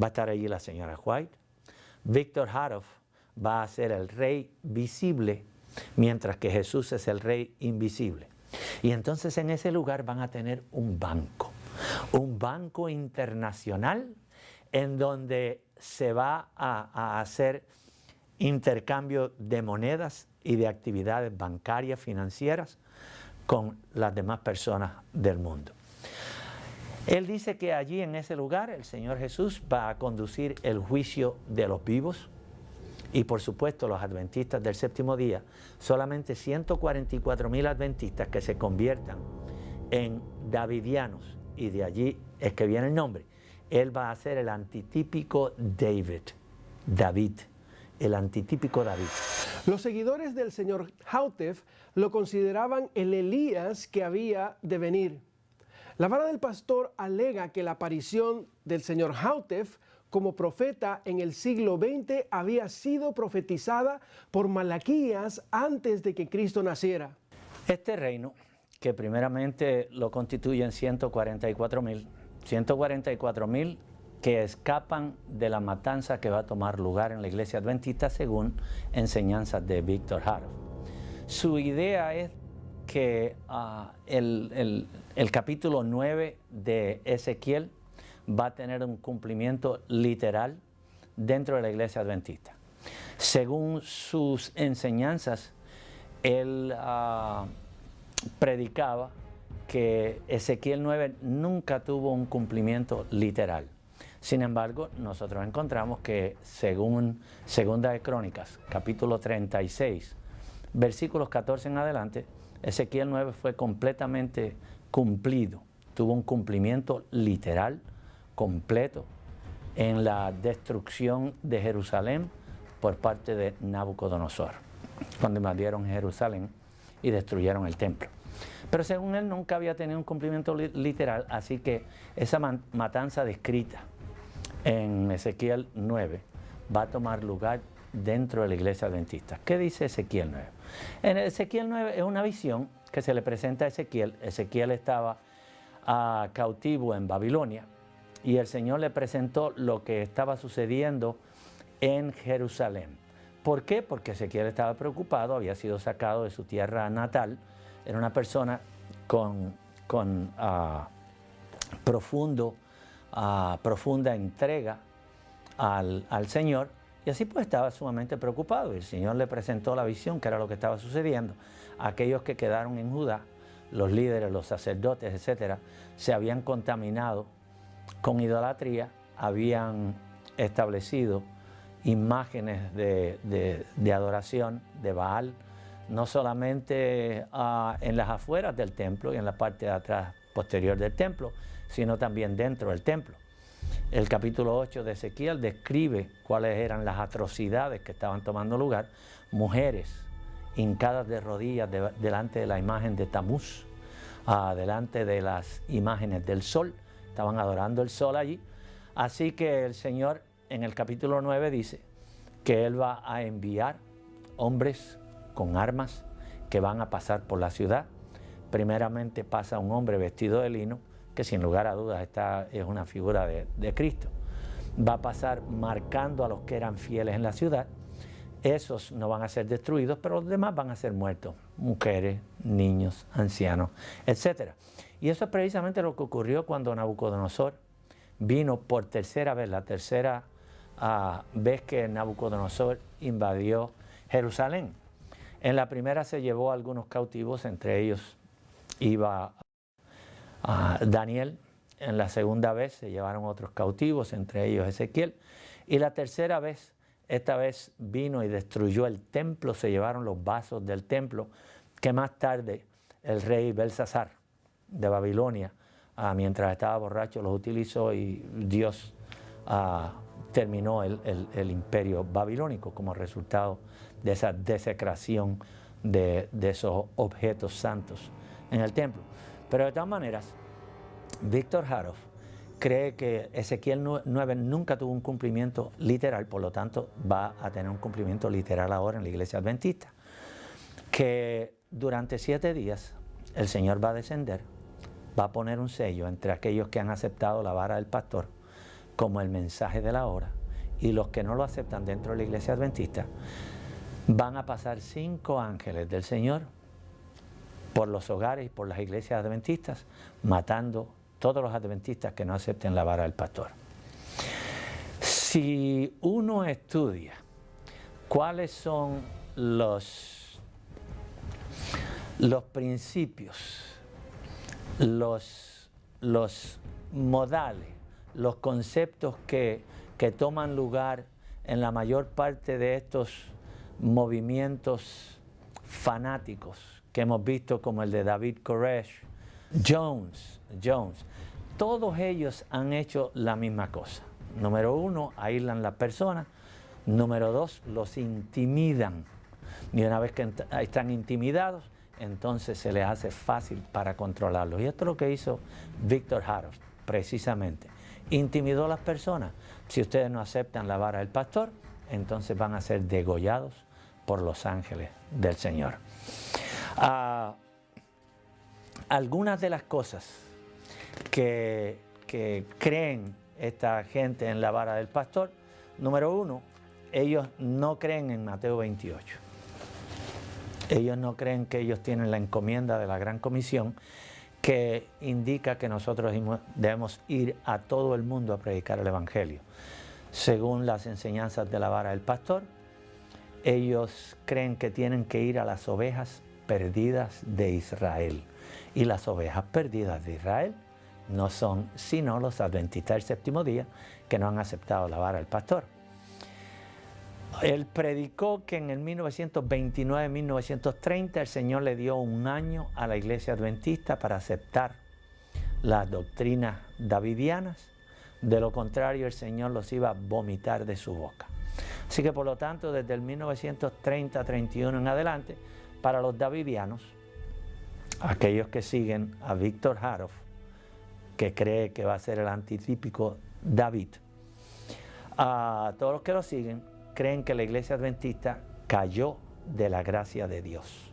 va a estar allí la señora White, Víctor Haroff va a ser el rey visible, mientras que Jesús es el rey invisible. Y entonces en ese lugar van a tener un banco internacional en donde se va a hacer intercambio de monedas y de actividades bancarias, financieras, con las demás personas del mundo. Él dice que allí en ese lugar el Señor Jesús va a conducir el juicio de los vivos y por supuesto los adventistas del séptimo día, solamente 144,000 adventistas que se conviertan en davidianos, y de allí es que viene el nombre. Él va a ser el antitípico David, el antitípico David. Los seguidores del señor Hautef lo consideraban el Elías que había de venir. La vara del pastor alega que la aparición del señor Hautef como profeta en el siglo XX había sido profetizada por Malaquías antes de que Cristo naciera. Este reino, que primeramente lo constituyen 144,000 que escapan de la matanza que va a tomar lugar en la iglesia adventista según enseñanzas de Víctor Haroff. Su idea es que el capítulo 9 de Ezequiel va a tener un cumplimiento literal dentro de la iglesia adventista. Según sus enseñanzas, él predicaba que Ezequiel 9 nunca tuvo un cumplimiento literal. Sin embargo, nosotros encontramos que según Segunda de Crónicas, capítulo 36, versículos 14 en adelante, Ezequiel 9 fue completamente cumplido. Tuvo un cumplimiento literal, completo, en la destrucción de Jerusalén por parte de Nabucodonosor, cuando invadieron Jerusalén y destruyeron el templo. Pero según él nunca había tenido un cumplimiento literal, así que esa matanza descrita en Ezequiel 9 va a tomar lugar dentro de la iglesia adventista. ¿Qué dice Ezequiel 9? En Ezequiel 9 es una visión que se le presenta a Ezequiel. Ezequiel estaba cautivo en Babilonia y el Señor le presentó lo que estaba sucediendo en Jerusalén. ¿Por qué? Porque Ezequiel estaba preocupado, había sido sacado de su tierra natal, era una persona con profunda entrega al Señor, y así pues estaba sumamente preocupado. Y el Señor le presentó la visión, que era lo que estaba sucediendo. Aquellos que quedaron en Judá, los líderes, los sacerdotes, etcétera, se habían contaminado con idolatría, habían establecido imágenes de adoración de Baal, no solamente en las afueras del templo y en la parte de atrás posterior del templo, sino también dentro del templo. El capítulo 8 de Ezequiel describe cuáles eran las atrocidades que estaban tomando lugar. Mujeres hincadas de rodillas delante de la imagen de Tamuz, delante de las imágenes del sol, estaban adorando el sol allí. Así que el Señor en el capítulo 9 dice que Él va a enviar hombres con armas que van a pasar por la ciudad. Primeramente pasa un hombre vestido de lino, que sin lugar a dudas esta es una figura de Cristo. Va a pasar marcando a los que eran fieles en la ciudad. Esos no van a ser destruidos, pero los demás van a ser muertos. Mujeres, niños, ancianos, etc. Y eso es precisamente lo que ocurrió cuando Nabucodonosor vino por tercera vez, la tercera vez que Nabucodonosor invadió Jerusalén. En la primera se llevó a algunos cautivos, entre ellos iba Daniel. En la segunda vez se llevaron otros cautivos, entre ellos Ezequiel. Y la tercera vez, esta vez vino y destruyó el templo, se llevaron los vasos del templo, que más tarde el rey Belsasar de Babilonia, mientras estaba borracho, los utilizó y Dios terminó el imperio babilónico como resultado de esa desecración de esos objetos santos en el templo. Pero de todas maneras, Víctor Haroff cree que Ezequiel 9 nunca tuvo un cumplimiento literal, por lo tanto va a tener un cumplimiento literal ahora en la iglesia adventista, que durante 7 días el Señor va a descender, va a poner un sello entre aquellos que han aceptado la vara del pastor como el mensaje de la hora, y los que no lo aceptan dentro de la iglesia adventista. Van a pasar 5 ángeles del Señor por los hogares y por las iglesias adventistas, matando todos los adventistas que no acepten la vara del pastor. Si uno estudia cuáles son los principios, los modales, los conceptos que toman lugar en la mayor parte de estos movimientos fanáticos que hemos visto, como el de David Koresh, Jones, todos ellos han hecho la misma cosa. Número 1, aíslan las personas. Número 2, los intimidan. Y una vez que están intimidados, entonces se les hace fácil para controlarlos. Y esto es lo que hizo Víctor Haroff, precisamente. Intimidó a las personas. Si ustedes no aceptan la vara del pastor, entonces van a ser degollados por los ángeles del Señor. Algunas de las cosas que creen esta gente en la vara del pastor: número 1, ellos no creen en Mateo 28. Ellos no creen que ellos tienen la encomienda de la Gran Comisión, que indica que nosotros debemos ir a todo el mundo a predicar el Evangelio. Según las enseñanzas de la vara del pastor, ellos creen que tienen que ir a las ovejas perdidas de Israel. Y las ovejas perdidas de Israel no son sino los adventistas del séptimo día, que no han aceptado la vara del pastor. Él predicó que en el 1929-1930 el Señor le dio un año a la iglesia adventista para aceptar las doctrinas davidianas. De lo contrario, el Señor los iba a vomitar de su boca. Así que por lo tanto, desde el 1930-31 en adelante, para los davidianos, aquellos que siguen a Víctor Haroff, que cree que va a ser el antitípico David, a todos los que lo siguen, creen que la iglesia adventista cayó de la gracia de Dios.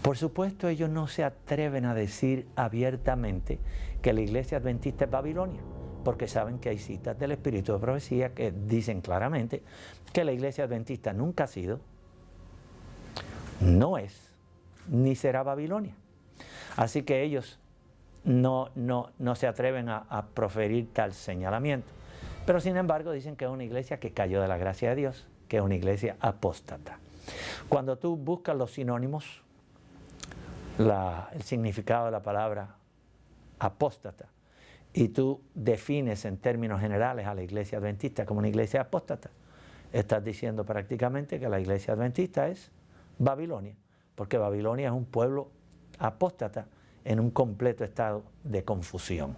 Por supuesto, ellos no se atreven a decir abiertamente que la iglesia adventista es Babilonia, porque saben que hay citas del Espíritu de Profecía que dicen claramente que la iglesia adventista nunca ha sido, no es, ni será Babilonia. Así que ellos no se atreven a proferir tal señalamiento. Pero sin embargo dicen que es una iglesia que cayó de la gracia de Dios, que es una iglesia apóstata. Cuando tú buscas los sinónimos, el significado de la palabra apóstata, y tú defines en términos generales a la iglesia adventista como una iglesia apóstata, estás diciendo prácticamente que la iglesia adventista es Babilonia, porque Babilonia es un pueblo apóstata en un completo estado de confusión.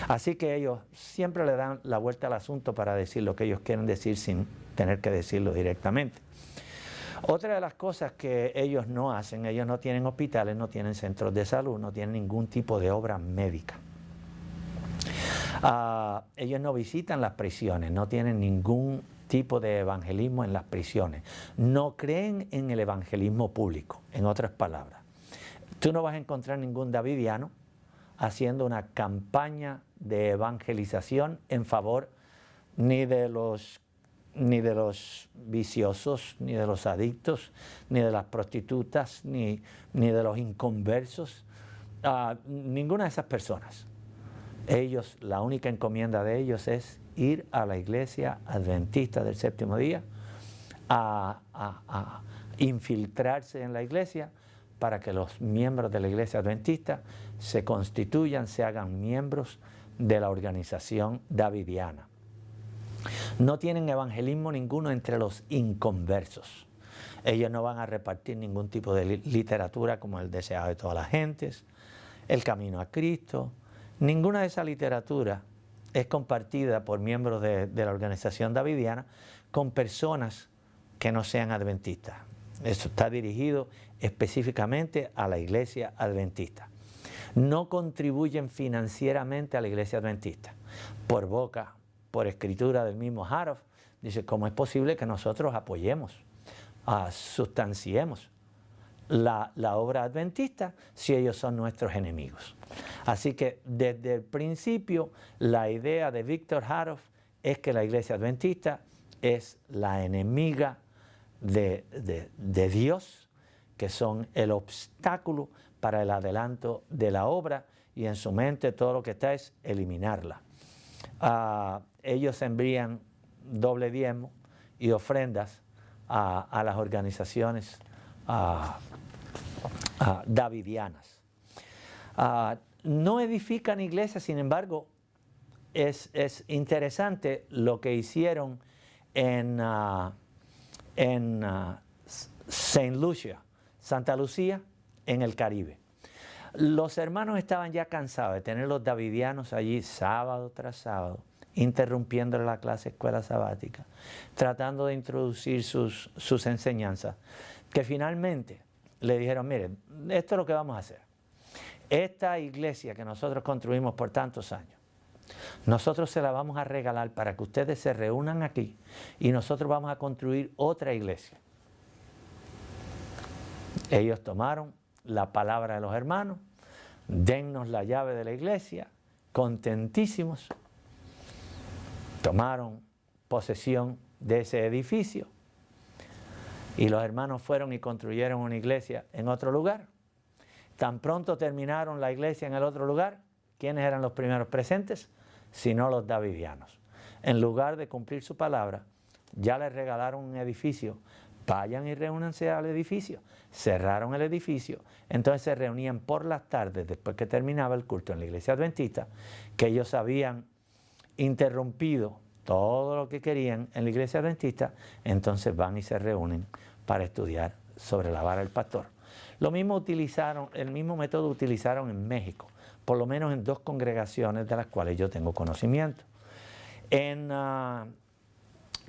Así que ellos siempre le dan la vuelta al asunto para decir lo que ellos quieren decir sin tener que decirlo directamente. Otra de las cosas que ellos no hacen, ellos no tienen hospitales, no tienen centros de salud, no tienen ningún tipo de obra médica. Ellos no visitan las prisiones, no tienen ningún tipo de evangelismo en las prisiones. No creen en el evangelismo público, en otras palabras. Tú no vas a encontrar ningún davidiano haciendo una campaña de evangelización en favor ni de los viciosos, ni de los adictos, ni de las prostitutas, ni de los inconversos, ninguna de esas personas. Ellos, la única encomienda de ellos es ir a la iglesia adventista del séptimo día, a infiltrarse en la iglesia para que los miembros de la iglesia adventista se constituyan, se hagan miembros de la organización davidiana. No tienen evangelismo ninguno entre los inconversos. Ellos no van a repartir ningún tipo de literatura como El deseado de todas las gentes, El camino a Cristo. Ninguna de esa literatura es compartida por miembros de la organización davidiana con personas que no sean adventistas. Eso está dirigido específicamente a la iglesia adventista. No contribuyen financieramente a la iglesia adventista. Por boca, por escritura del mismo Haroff, dice, ¿cómo es posible que nosotros apoyemos, sustanciemos la obra adventista si ellos son nuestros enemigos? Así que desde el principio la idea de Víctor Haroff es que la iglesia adventista es la enemiga de Dios, que son el obstáculo para el adelanto de la obra, y en su mente todo lo que está es eliminarla. Ellos envían doble diezmo y ofrendas a las organizaciones davidianas. No edifican iglesias, sin embargo, es interesante lo que hicieron en Saint Lucia, Santa Lucía, en el Caribe. Los hermanos estaban ya cansados de tener los davidianos allí sábado tras sábado, interrumpiendo la clase escuela sabática, tratando de introducir sus enseñanzas, que finalmente le dijeron, miren, esto es lo que vamos a hacer. Esta iglesia que nosotros construimos por tantos años, nosotros se la vamos a regalar para que ustedes se reúnan aquí y nosotros vamos a construir otra iglesia. Ellos tomaron la palabra de los hermanos, dennos la llave de la iglesia, contentísimos, tomaron posesión de ese edificio y los hermanos fueron y construyeron una iglesia en otro lugar. Tan pronto terminaron la iglesia en el otro lugar, ¿quiénes eran los primeros presentes? Sino los davidianos. En lugar de cumplir su palabra, ya les regalaron un edificio. Vayan y reúnanse al edificio. Cerraron el edificio. Entonces se reunían por las tardes, después que terminaba el culto en la iglesia adventista, que ellos habían interrumpido todo lo que querían en la iglesia adventista. Entonces van y se reúnen para estudiar sobre la vara del pastor. Lo mismo utilizaron, el mismo método utilizaron en México, por lo menos en dos congregaciones de las cuales yo tengo conocimiento. En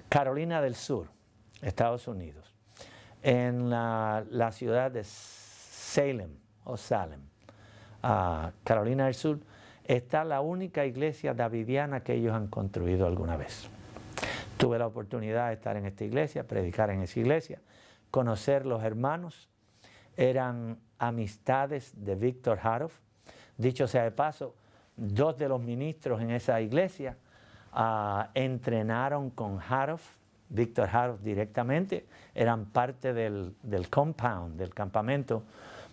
Carolina del Sur, Estados Unidos, en la ciudad de Salem, Carolina del Sur, está la única iglesia davidiana que ellos han construido alguna vez. Tuve la oportunidad de estar en esta iglesia, predicar en esa iglesia, conocer los hermanos. Eran amistades de Víctor Haroff. Dicho sea de paso, dos de los ministros en esa iglesia entrenaron con Haroff, Víctor Haroff directamente, eran parte del compound, del campamento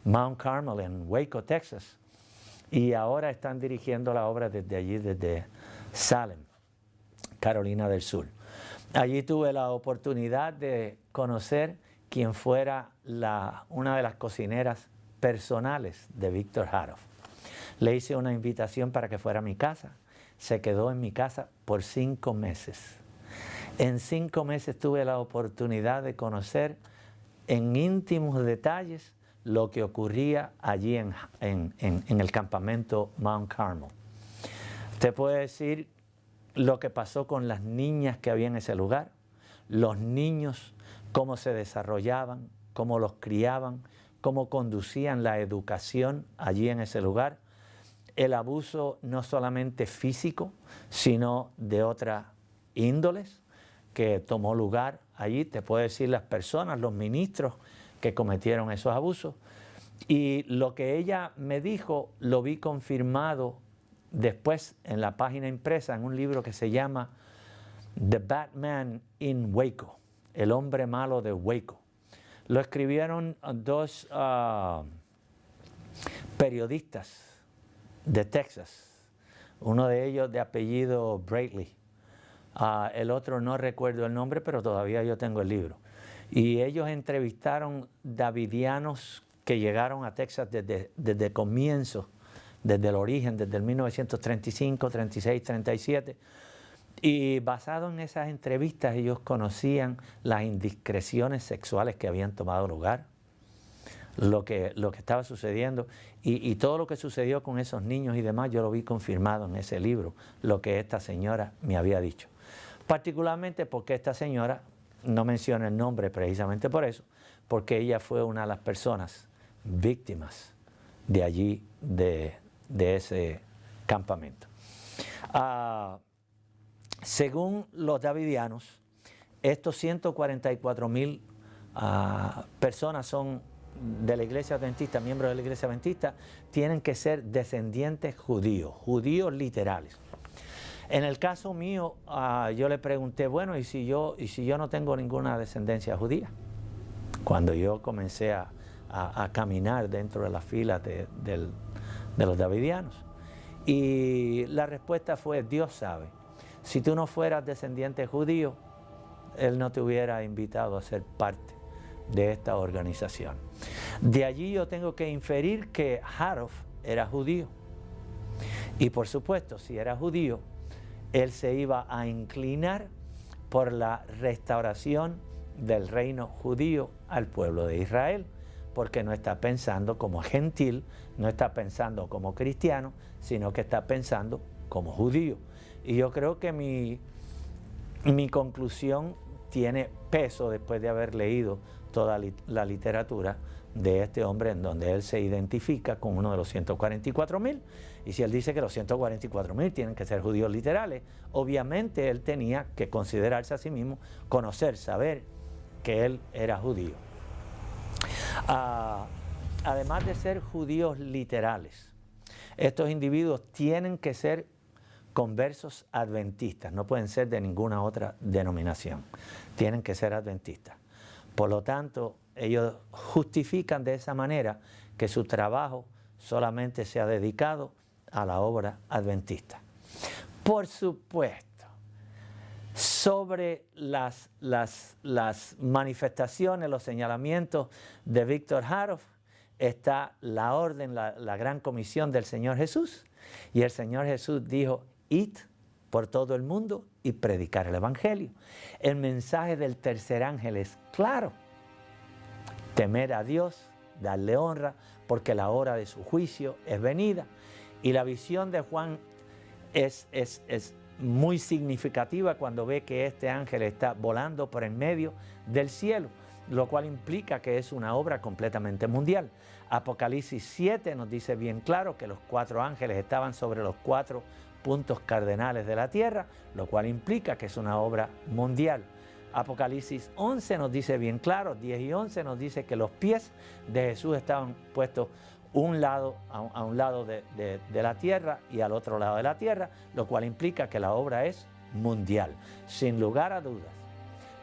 Mount Carmel en Waco, Texas, y ahora están dirigiendo la obra desde allí, desde Salem, Carolina del Sur. Allí tuve la oportunidad de conocer quien fuera una de las cocineras personales de Víctor Haroff. Le hice una invitación para que fuera a mi casa. Se quedó en mi casa por 5 meses. En 5 meses tuve la oportunidad de conocer en íntimos detalles lo que ocurría allí en el campamento Mount Carmel. Usted puede decir lo que pasó con las niñas que había en ese lugar, los niños cómo se desarrollaban, cómo los criaban, cómo conducían la educación allí en ese lugar. El abuso no solamente físico, sino de otras índoles que tomó lugar allí. Te puedo decir las personas, los ministros que cometieron esos abusos. Y lo que ella me dijo lo vi confirmado después en la página impresa en un libro que se llama The Batman in Waco, el hombre malo de Waco. Lo escribieron dos periodistas de Texas, uno de ellos de apellido Braley, el otro no recuerdo el nombre, pero todavía yo tengo el libro. Y ellos entrevistaron davidianos que llegaron a Texas desde comienzo, desde el origen, desde el 1935, 36, 37. Y basado en esas entrevistas ellos conocían las indiscreciones sexuales que habían tomado lugar, lo que estaba sucediendo y todo lo que sucedió con esos niños y demás, yo lo vi confirmado en ese libro, lo que esta señora me había dicho. Particularmente porque esta señora, no menciona el nombre precisamente por eso, porque ella fue una de las personas víctimas de allí, de ese campamento. Según los davidianos, estos 144,000 personas son de la iglesia adventista, miembros de la iglesia adventista, tienen que ser descendientes judíos, judíos literales. En el caso mío, yo le pregunté, bueno, ¿y si yo no tengo ninguna descendencia judía? Cuando yo comencé a caminar dentro de las filas de los davidianos. Y la respuesta fue, Dios sabe. Si tú no fueras descendiente judío, Él no te hubiera invitado a ser parte de esta organización. De allí yo tengo que inferir que Harov era judío. Y por supuesto, si era judío, él se iba a inclinar por la restauración del reino judío al pueblo de Israel, porque no está pensando como gentil, no está pensando como cristiano, sino que está pensando como judío. Y yo creo que mi conclusión tiene peso después de haber leído toda la literatura de este hombre, en donde él se identifica con uno de los 144,000. Y si él dice que los 144,000 tienen que ser judíos literales, obviamente él tenía que considerarse a sí mismo, conocer, saber que él era judío. Además de ser judíos literales, estos individuos tienen que ser conversos adventistas, no pueden ser de ninguna otra denominación, tienen que ser adventistas. Por lo tanto, ellos justifican de esa manera que su trabajo solamente se ha dedicado a la obra adventista. Por supuesto, sobre las manifestaciones, los señalamientos de Víctor Harov, está la orden, la gran comisión del Señor Jesús. Y el Señor Jesús dijo, id por todo el mundo y predicar el Evangelio. El mensaje del tercer ángel es claro. Temer a Dios, darle honra, porque la hora de su juicio es venida. Y la visión de Juan es muy significativa cuando ve que este ángel está volando por en medio del cielo, lo cual implica que es una obra completamente mundial. Apocalipsis 7 nos dice bien claro que los 4 ángeles estaban sobre los 4 puntos cardenales de la tierra, lo cual implica que es una obra mundial. Apocalipsis 11 nos dice bien claro, 10 y 11 nos dice que los pies de Jesús estaban puestos a un lado de la tierra y al otro lado de la tierra, lo cual implica que la obra es mundial. Sin lugar a dudas,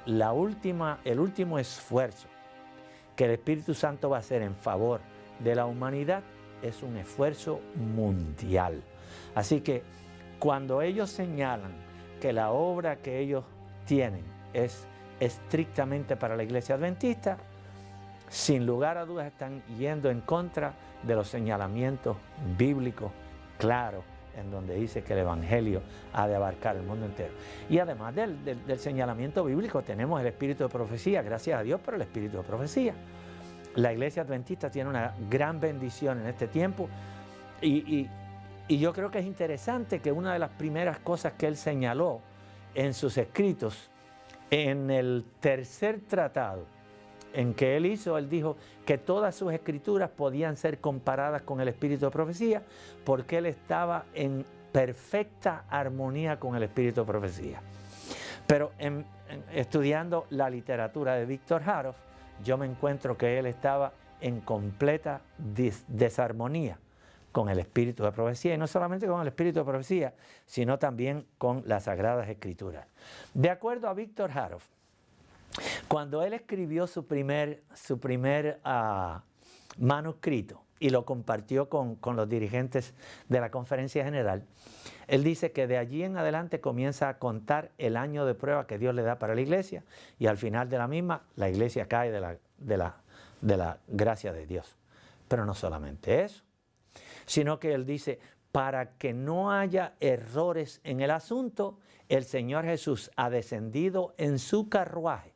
el último esfuerzo que el Espíritu Santo va a hacer en favor de la humanidad es un esfuerzo mundial. Así que cuando ellos señalan que la obra que ellos tienen es estrictamente para la iglesia adventista, sin lugar a dudas están yendo en contra de los señalamientos bíblicos claros, en donde dice que el Evangelio ha de abarcar el mundo entero. Y además del señalamiento bíblico tenemos el espíritu de profecía, gracias a Dios por el espíritu de profecía. La iglesia adventista tiene una gran bendición en este tiempo y yo creo que es interesante que una de las primeras cosas que él señaló en sus escritos En el tercer tratado en que él hizo, él dijo que todas sus escrituras podían ser comparadas con el espíritu de profecía porque él estaba en perfecta armonía con el espíritu de profecía. Pero estudiando la literatura de Víctor Haroff, yo me encuentro que él estaba en completa desarmonía con el espíritu de profecía, y no solamente con el espíritu de profecía, sino también con las Sagradas Escrituras. De acuerdo a Víctor Haroff, cuando él escribió su primer manuscrito y lo compartió con los dirigentes de la Conferencia General, él dice que de allí en adelante comienza a contar el año de prueba que Dios le da para la iglesia, y al final de la misma, la iglesia cae de la gracia de Dios. Pero no solamente eso, sino que él dice, para que no haya errores en el asunto, el Señor Jesús ha descendido en su carruaje,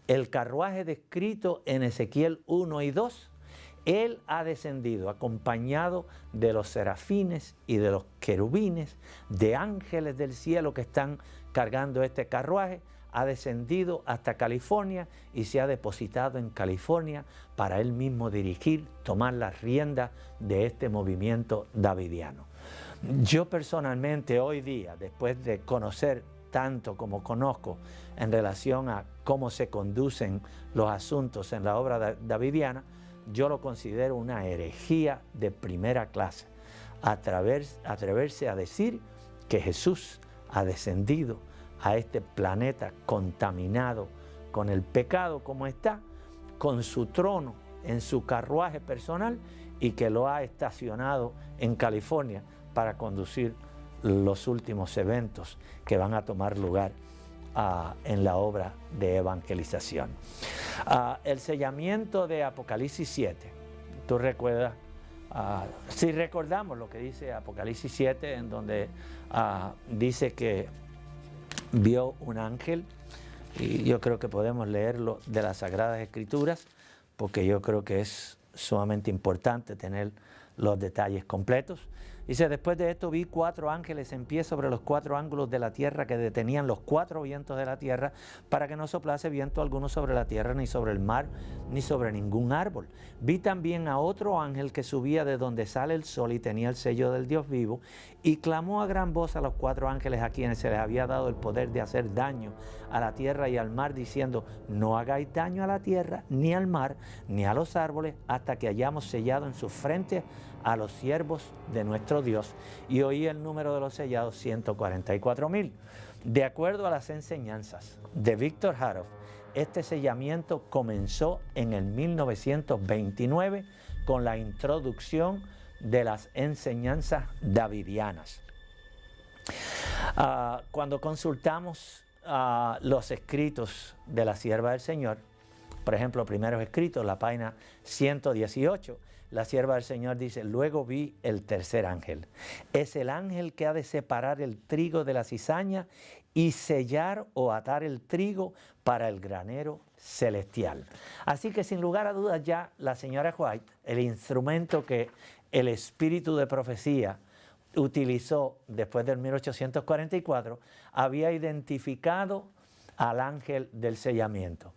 el carruaje descrito en Ezequiel 1 y 2, Él ha descendido acompañado de los serafines y de los querubines, de ángeles del cielo que están cargando este carruaje, ha descendido hasta California y se ha depositado en California para Él mismo dirigir, tomar las riendas de este movimiento davidiano. Yo personalmente hoy día, después de conocer tanto como conozco en relación a cómo se conducen los asuntos en la obra davidiana, yo lo considero una herejía de primera clase, atreverse a decir que Jesús ha descendido a este planeta contaminado con el pecado como está, con su trono en su carruaje personal, y que lo ha estacionado en California para conducir los últimos eventos que van a tomar lugar en la obra de evangelización. El sellamiento de Apocalipsis 7, tú recuerdas, si recordamos lo que dice Apocalipsis 7, en donde dice que vio un ángel, y yo creo que podemos leerlo de las Sagradas Escrituras, porque yo creo que es sumamente importante tener los detalles completos. Dice, después de esto vi 4 ángeles en pie sobre los 4 ángulos de la tierra, que detenían los 4 vientos de la tierra, para que no soplase viento alguno sobre la tierra, ni sobre el mar, ni sobre ningún árbol. Vi también a otro ángel que subía de donde sale el sol y tenía el sello del Dios vivo, y clamó a gran voz a los 4 ángeles a quienes se les había dado el poder de hacer daño a la tierra y al mar, diciendo, no hagáis daño a la tierra, ni al mar, ni a los árboles, hasta que hayamos sellado en sus frentes a los siervos de nuestro Dios. Y oí el número de los sellados, 144,000. De acuerdo a las enseñanzas de Víctor Haroff, este sellamiento comenzó en el 1929 con la introducción de las enseñanzas davidianas. Cuando consultamos los escritos de la sierva del Señor, por ejemplo, primeros escritos, la página 118, la sierva del Señor dice, luego vi el tercer ángel. Es el ángel que ha de separar el trigo de la cizaña y sellar o atar el trigo para el granero celestial. Así que sin lugar a dudas ya la señora White, el instrumento que el espíritu de profecía utilizó después del 1844, había identificado al ángel del sellamiento.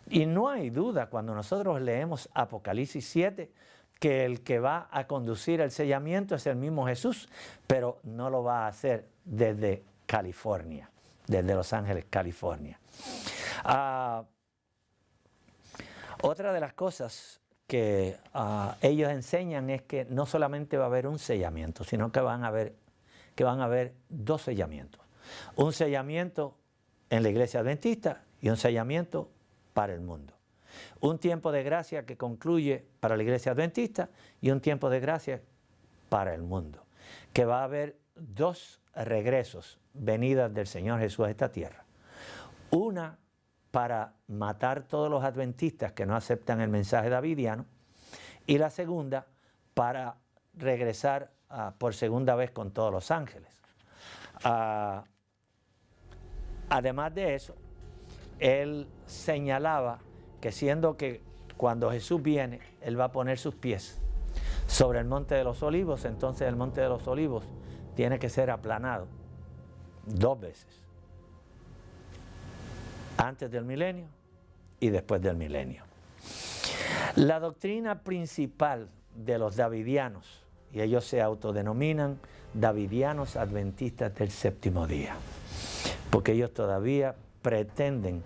Y no hay duda cuando nosotros leemos Apocalipsis 7 que el que va a conducir el sellamiento es el mismo Jesús, pero no lo va a hacer desde California, desde Los Ángeles, California. Otra de las cosas que ellos enseñan es que no solamente va a haber un sellamiento, sino que van a haber 2 sellamientos. Un sellamiento en la iglesia adventista y un sellamiento para el mundo. Un tiempo de gracia que concluye para la iglesia adventista y un tiempo de gracia para el mundo. Que va a haber 2 regresos, venidas del Señor Jesús a esta tierra. Una para matar todos los adventistas que no aceptan el mensaje davidiano, y la segunda para regresar por segunda vez con todos los ángeles. Además de eso, él señalaba que siendo que cuando Jesús viene, Él va a poner sus pies sobre el Monte de los Olivos, entonces el Monte de los Olivos tiene que ser aplanado 2 veces. antes del milenio y después del milenio. La doctrina principal de los davidianos, y ellos se autodenominan davidianos adventistas del séptimo día, porque ellos todavía pretenden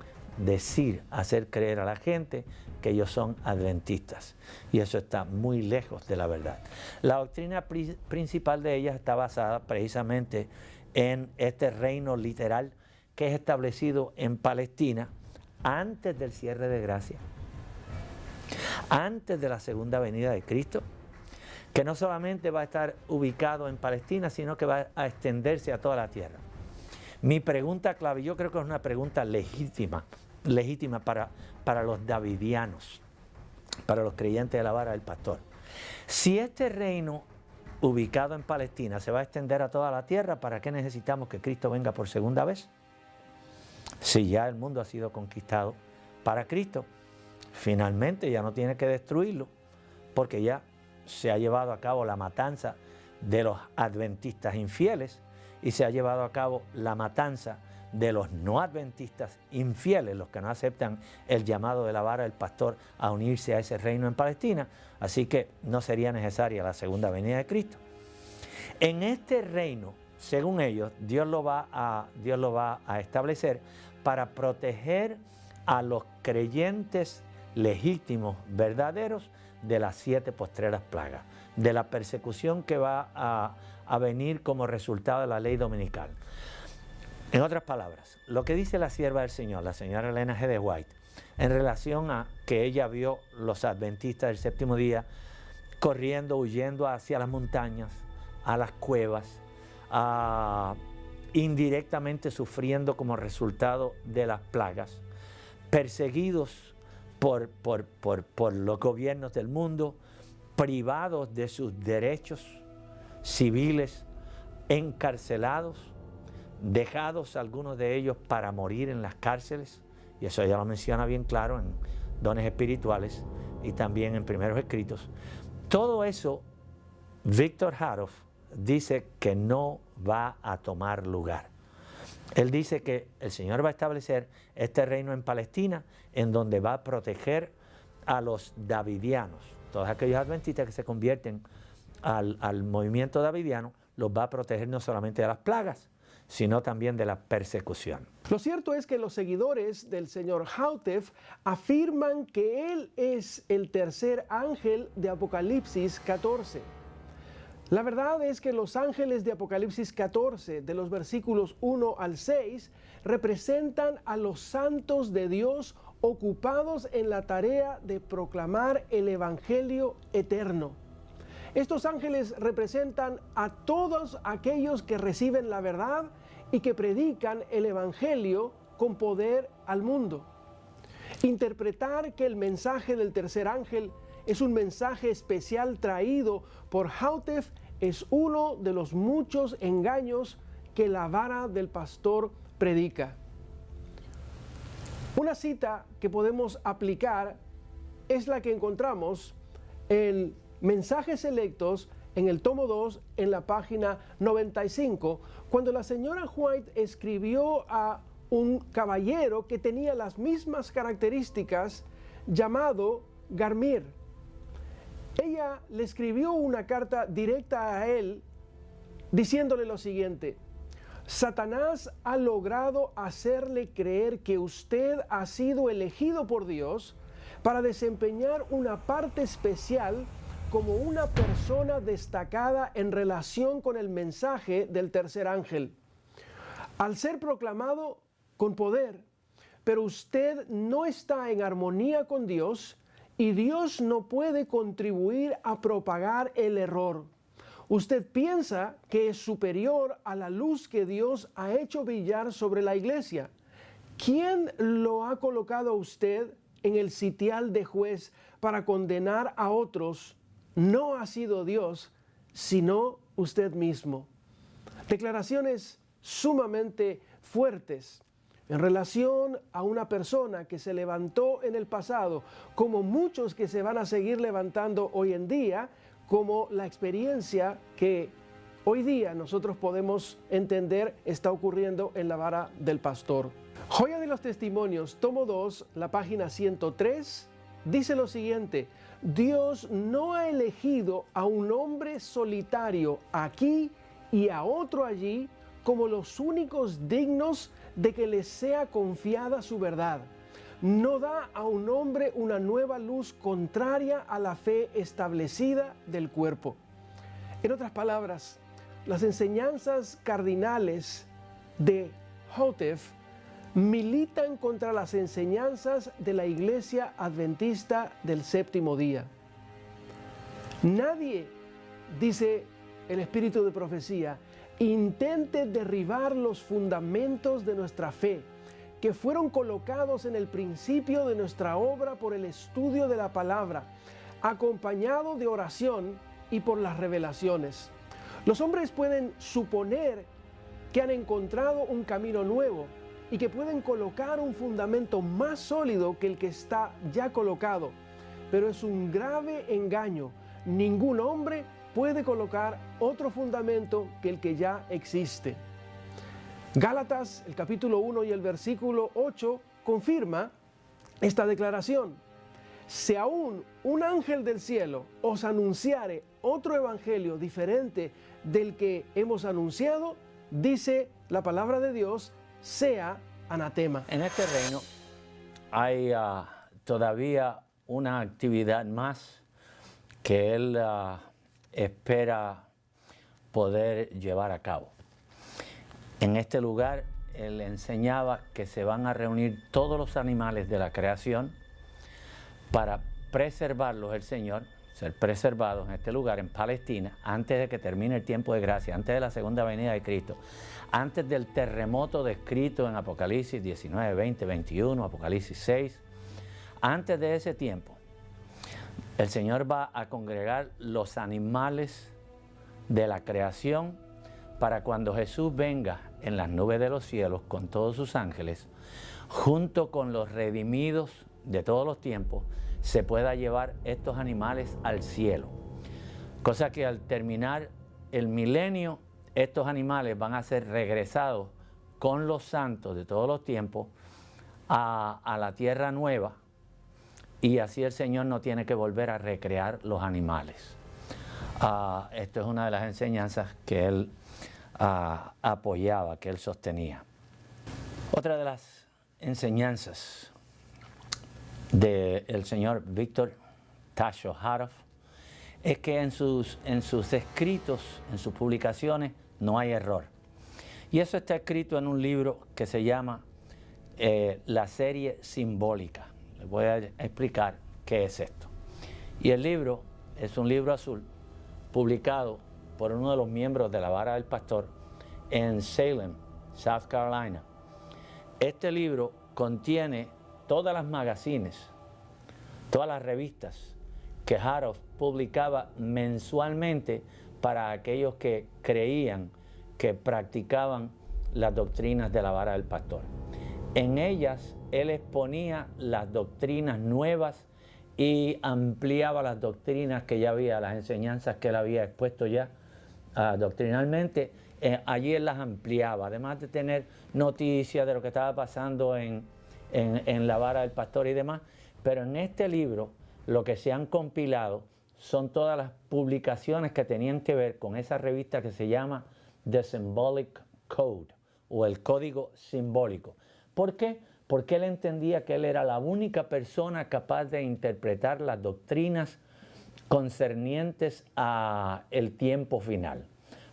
hacer creer a la gente que ellos son adventistas, y eso está muy lejos de la verdad. La doctrina principal de ellas está basada precisamente en este reino literal que es establecido en Palestina antes del cierre de gracia, antes de la segunda venida de Cristo, que no solamente va a estar ubicado en Palestina, sino que va a extenderse a toda la tierra. Mi pregunta clave, yo creo que es una pregunta legítima para los davidianos, para los creyentes de la vara del pastor. Si este reino ubicado en Palestina se va a extender a toda la tierra, ¿para qué necesitamos que Cristo venga por segunda vez? Si ya el mundo ha sido conquistado para Cristo, finalmente ya no tiene que destruirlo, porque ya se ha llevado a cabo la matanza de los adventistas infieles y se ha llevado a cabo la matanza de los no adventistas infieles, los que no aceptan el llamado de la vara del pastor a unirse a ese reino en Palestina. Así que no sería necesaria la segunda venida de Cristo. En este reino, según ellos, Dios lo va a establecer para proteger a los creyentes legítimos, verdaderos, de las 7 postreras plagas, de la persecución que va a venir como resultado de la ley dominical. En otras palabras, lo que dice la sierva del Señor, la señora Elena G. de White, en relación a que ella vio los adventistas del séptimo día corriendo, huyendo hacia las montañas, a las cuevas, indirectamente sufriendo como resultado de las plagas, perseguidos por los gobiernos del mundo, privados de sus derechos civiles, encarcelados, dejados algunos de ellos para morir en las cárceles, y eso ella lo menciona bien claro en Dones Espirituales y también en Primeros Escritos. Todo eso, Víctor Haroff dice que no va a tomar lugar. Él dice que el Señor va a establecer este reino en Palestina, en donde va a proteger a los davidianos, todos aquellos adventistas que se convierten al movimiento davidiano, los va a proteger no solamente de las plagas, sino también de la persecución. Lo cierto es que los seguidores del señor Houteff afirman que él es el tercer ángel de Apocalipsis 14. La verdad es que los ángeles de Apocalipsis 14, de los versículos 1 al 6, representan a los santos de Dios ocupados en la tarea de proclamar el Evangelio eterno. Estos ángeles representan a todos aquellos que reciben la verdad y que predican el Evangelio con poder al mundo. Interpretar que el mensaje del tercer ángel es un mensaje especial traído por Houteff es uno de los muchos engaños que la vara del pastor predica. Una cita que podemos aplicar es la que encontramos en Mensajes Selectos en el tomo 2 en la página 95, cuando la señora White escribió a un caballero que tenía las mismas características llamado Garmir. Ella le escribió una carta directa a él diciéndole lo siguiente: Satanás ha logrado hacerle creer que usted ha sido elegido por Dios para desempeñar una parte especial como una persona destacada en relación con el mensaje del tercer ángel. Al ser proclamado con poder, pero usted no está en armonía con Dios y Dios no puede contribuir a propagar el error. Usted piensa que es superior a la luz que Dios ha hecho brillar sobre la iglesia. ¿Quién lo ha colocado a usted en el sitial de juez para condenar a otros? No ha sido Dios, sino usted mismo. Declaraciones sumamente fuertes en relación a una persona que se levantó en el pasado, como muchos que se van a seguir levantando hoy en día, como la experiencia que hoy día nosotros podemos entender está ocurriendo en la vara del pastor. Joya de los Testimonios, tomo 2, la página 103, dice lo siguiente: Dios no ha elegido a un hombre solitario aquí y a otro allí como los únicos dignos de que les sea confiada su verdad. No da a un hombre una nueva luz contraria a la fe establecida del cuerpo. En otras palabras, las enseñanzas cardinales de Houteff militan contra las enseñanzas de la Iglesia Adventista del Séptimo Día. Nadie, dice el Espíritu de Profecía, intente derribar los fundamentos de nuestra fe, que fueron colocados en el principio de nuestra obra por el estudio de la palabra, acompañado de oración y por las revelaciones. Los hombres pueden suponer que han encontrado un camino nuevo y que pueden colocar un fundamento más sólido que el que está ya colocado, pero es un grave engaño. Ningún hombre puede colocar otro fundamento que el que ya existe. Gálatas, el capítulo 1 y el versículo 8 confirma esta declaración: si aún un ángel del cielo os anunciare otro evangelio diferente del que hemos anunciado, dice la palabra de Dios, sea anatema. En este reino hay todavía una actividad más que él espera poder llevar a cabo. En este lugar él enseñaba que se van a reunir todos los animales de la creación para preservarlos el Señor, ser preservados en este lugar, en Palestina, antes de que termine el tiempo de gracia, antes de la segunda venida de Cristo, antes del terremoto descrito en Apocalipsis 19, 20, 21, Apocalipsis 6. Antes de ese tiempo, el Señor va a congregar los animales de la creación para cuando Jesús venga en las nubes de los cielos con todos sus ángeles, junto con los redimidos de todos los tiempos, se pueda llevar estos animales al cielo. Cosa que al terminar el milenio, estos animales van a ser regresados con los santos de todos los tiempos a la tierra nueva, y así el Señor no tiene que volver a recrear los animales. Esto es una de las enseñanzas que él apoyaba, que él sostenía. Otra de las enseñanzas del señor Víctor Tasho Hatoff es que en sus escritos, en sus publicaciones, no hay error. Y eso está escrito en un libro que se llama La Serie Simbólica. Les voy a explicar qué es esto. Y el libro es un libro azul publicado por uno de los miembros de la Vara del Pastor en Salem, South Carolina. Este libro contiene todas las magazines, todas las revistas que Hatoff publicaba mensualmente para aquellos que creían, que practicaban las doctrinas de la Vara del Pastor. En ellas él exponía las doctrinas nuevas y ampliaba las doctrinas que ya había, las enseñanzas que él había expuesto ya doctrinalmente. Allí él las ampliaba, además de tener noticias de lo que estaba pasando en la Vara del Pastor y demás. Pero en este libro lo que se han compilado son todas las publicaciones que tenían que ver con esa revista que se llama The Symbolic Code, o el Código Simbólico. ¿Por qué? Porque él entendía que él era la única persona capaz de interpretar las doctrinas concernientes a el tiempo final.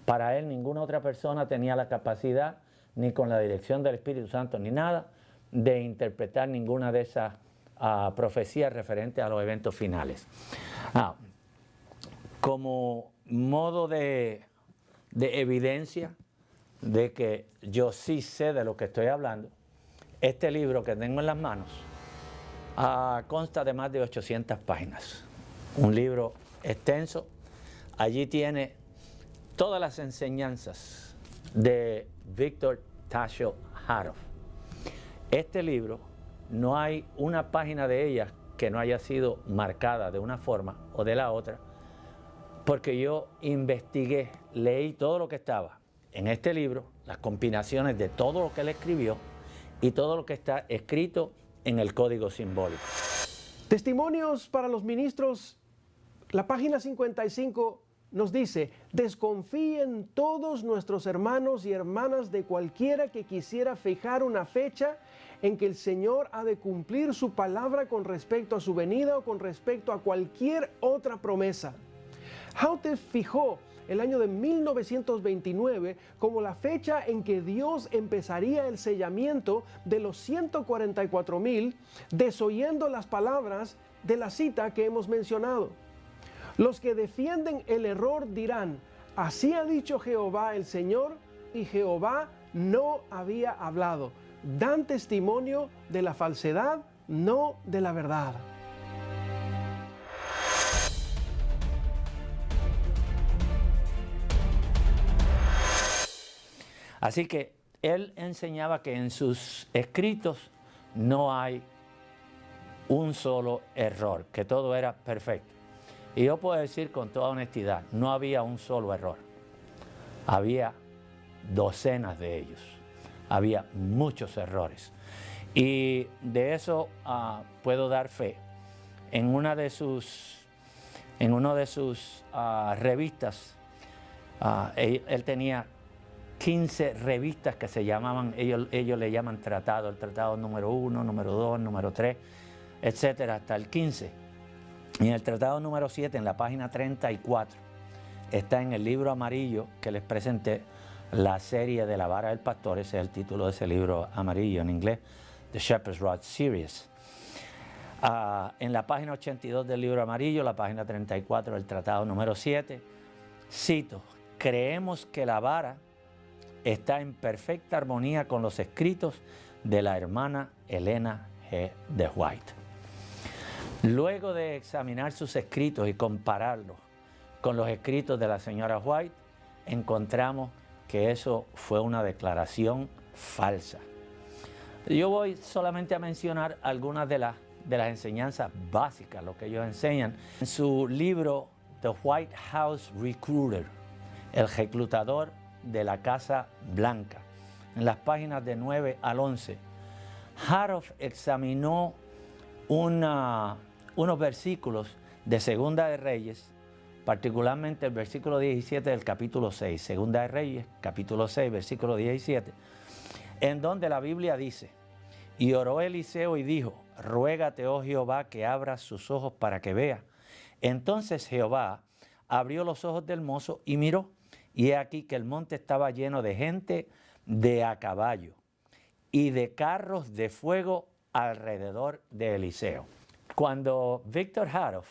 Para él ninguna otra persona tenía la capacidad, ni con la dirección del Espíritu Santo, ni nada, de interpretar ninguna de esas profecías referentes a los eventos finales. Como modo de evidencia de que yo sí sé de lo que estoy hablando, este libro que tengo en las manos consta de más de 800 páginas. Un libro extenso. Allí tiene todas las enseñanzas de Víctor Tasho Hatoff. Este libro, no hay una página de ellas que no haya sido marcada de una forma o de la otra, porque yo investigué, leí todo lo que estaba en este libro, las combinaciones de todo lo que él escribió, y todo lo que está escrito en el código simbólico. Testimonios para los ministros, la página 55 nos dice: desconfíen todos nuestros hermanos y hermanas de cualquiera que quisiera fijar una fecha en que el Señor ha de cumplir su palabra con respecto a su venida o con respecto a cualquier otra promesa. Houteff fijó el año de 1929 como la fecha en que Dios empezaría el sellamiento de los 144,000, desoyendo las palabras de la cita que hemos mencionado. Los que defienden el error dirán: así ha dicho Jehová el Señor, y Jehová no había hablado. Dan testimonio de la falsedad, no de la verdad. Así que él enseñaba que en sus escritos no hay un solo error, que todo era perfecto. Y yo puedo decir con toda honestidad, no había un solo error. Había docenas de ellos. Había muchos errores. Y de eso puedo dar fe. En una de sus revistas, él tenía 15 revistas que se llamaban, ellos le llaman tratado, el tratado número 1, número 2, número 3, etcétera, hasta el 15. Y en el tratado número 7, en la página 34, está en el libro amarillo que les presenté, la serie de la vara del pastor. Ese es el título de ese libro amarillo en inglés, The Shepherd's Rod Series. En la página 82 del libro amarillo, la página 34 del tratado número 7, cito: creemos que la vara está en perfecta armonía con los escritos de la hermana Elena G. de White. Luego de examinar sus escritos y compararlos con los escritos de la señora White, encontramos que eso fue una declaración falsa. Yo voy solamente a mencionar algunas de las enseñanzas básicas, lo que ellos enseñan. En su libro The White House Recruiter, el reclutador de la Casa Blanca, en las páginas de 9 al 11, Houteff examinó unos versículos de Segunda de Reyes, particularmente el versículo 17 del capítulo 6, Segunda de Reyes, capítulo 6, versículo 17, en donde la Biblia dice: y oró Eliseo y dijo: ruégate, oh Jehová, que abras sus ojos para que vea. Entonces Jehová abrió los ojos del mozo y miró, y he aquí que el monte estaba lleno de gente de a caballo y de carros de fuego alrededor de Eliseo. Cuando Victor Houteff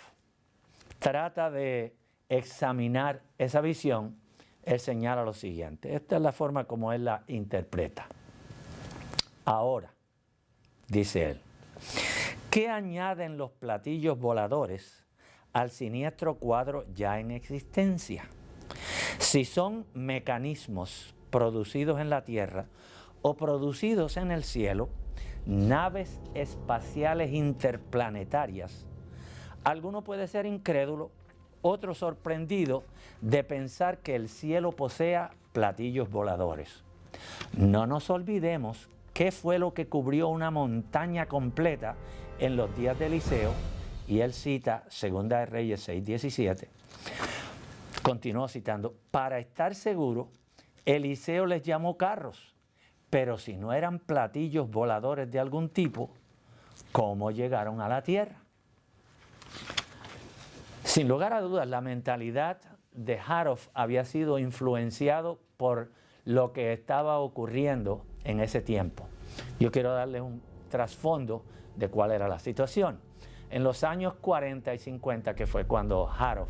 trata de examinar esa visión, él señala lo siguiente. Esta es la forma como él la interpreta. Ahora, dice él, ¿qué añaden los platillos voladores al siniestro cuadro ya en existencia? Si son mecanismos producidos en la tierra o producidos en el cielo, naves espaciales interplanetarias, alguno puede ser incrédulo, otro sorprendido de pensar que el cielo posea platillos voladores. No nos olvidemos qué fue lo que cubrió una montaña completa en los días de Eliseo, y él cita Segunda de Reyes 6:17. Continuó citando: para estar seguro, Eliseo les llamó carros, pero si no eran platillos voladores de algún tipo, ¿cómo llegaron a la tierra? Sin lugar a dudas, la mentalidad de Houteff había sido influenciado por lo que estaba ocurriendo en ese tiempo. Yo quiero darles un trasfondo de cuál era la situación. En los años 40 y 50, que fue cuando Houteff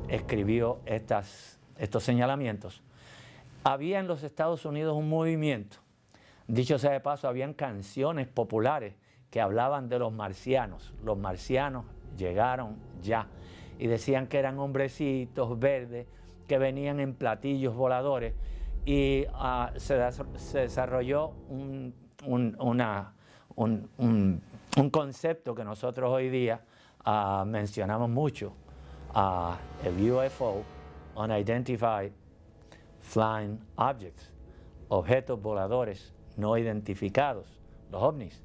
escribió estos señalamientos, había en los Estados Unidos un movimiento. Dicho sea de paso, habían canciones populares que hablaban de los marcianos. Los marcianos llegaron ya, y decían que eran hombrecitos verdes que venían en platillos voladores, y se desarrolló un concepto que nosotros hoy día mencionamos mucho, el UFO, Unidentified Flying Objects, objetos voladores no identificados, los ovnis.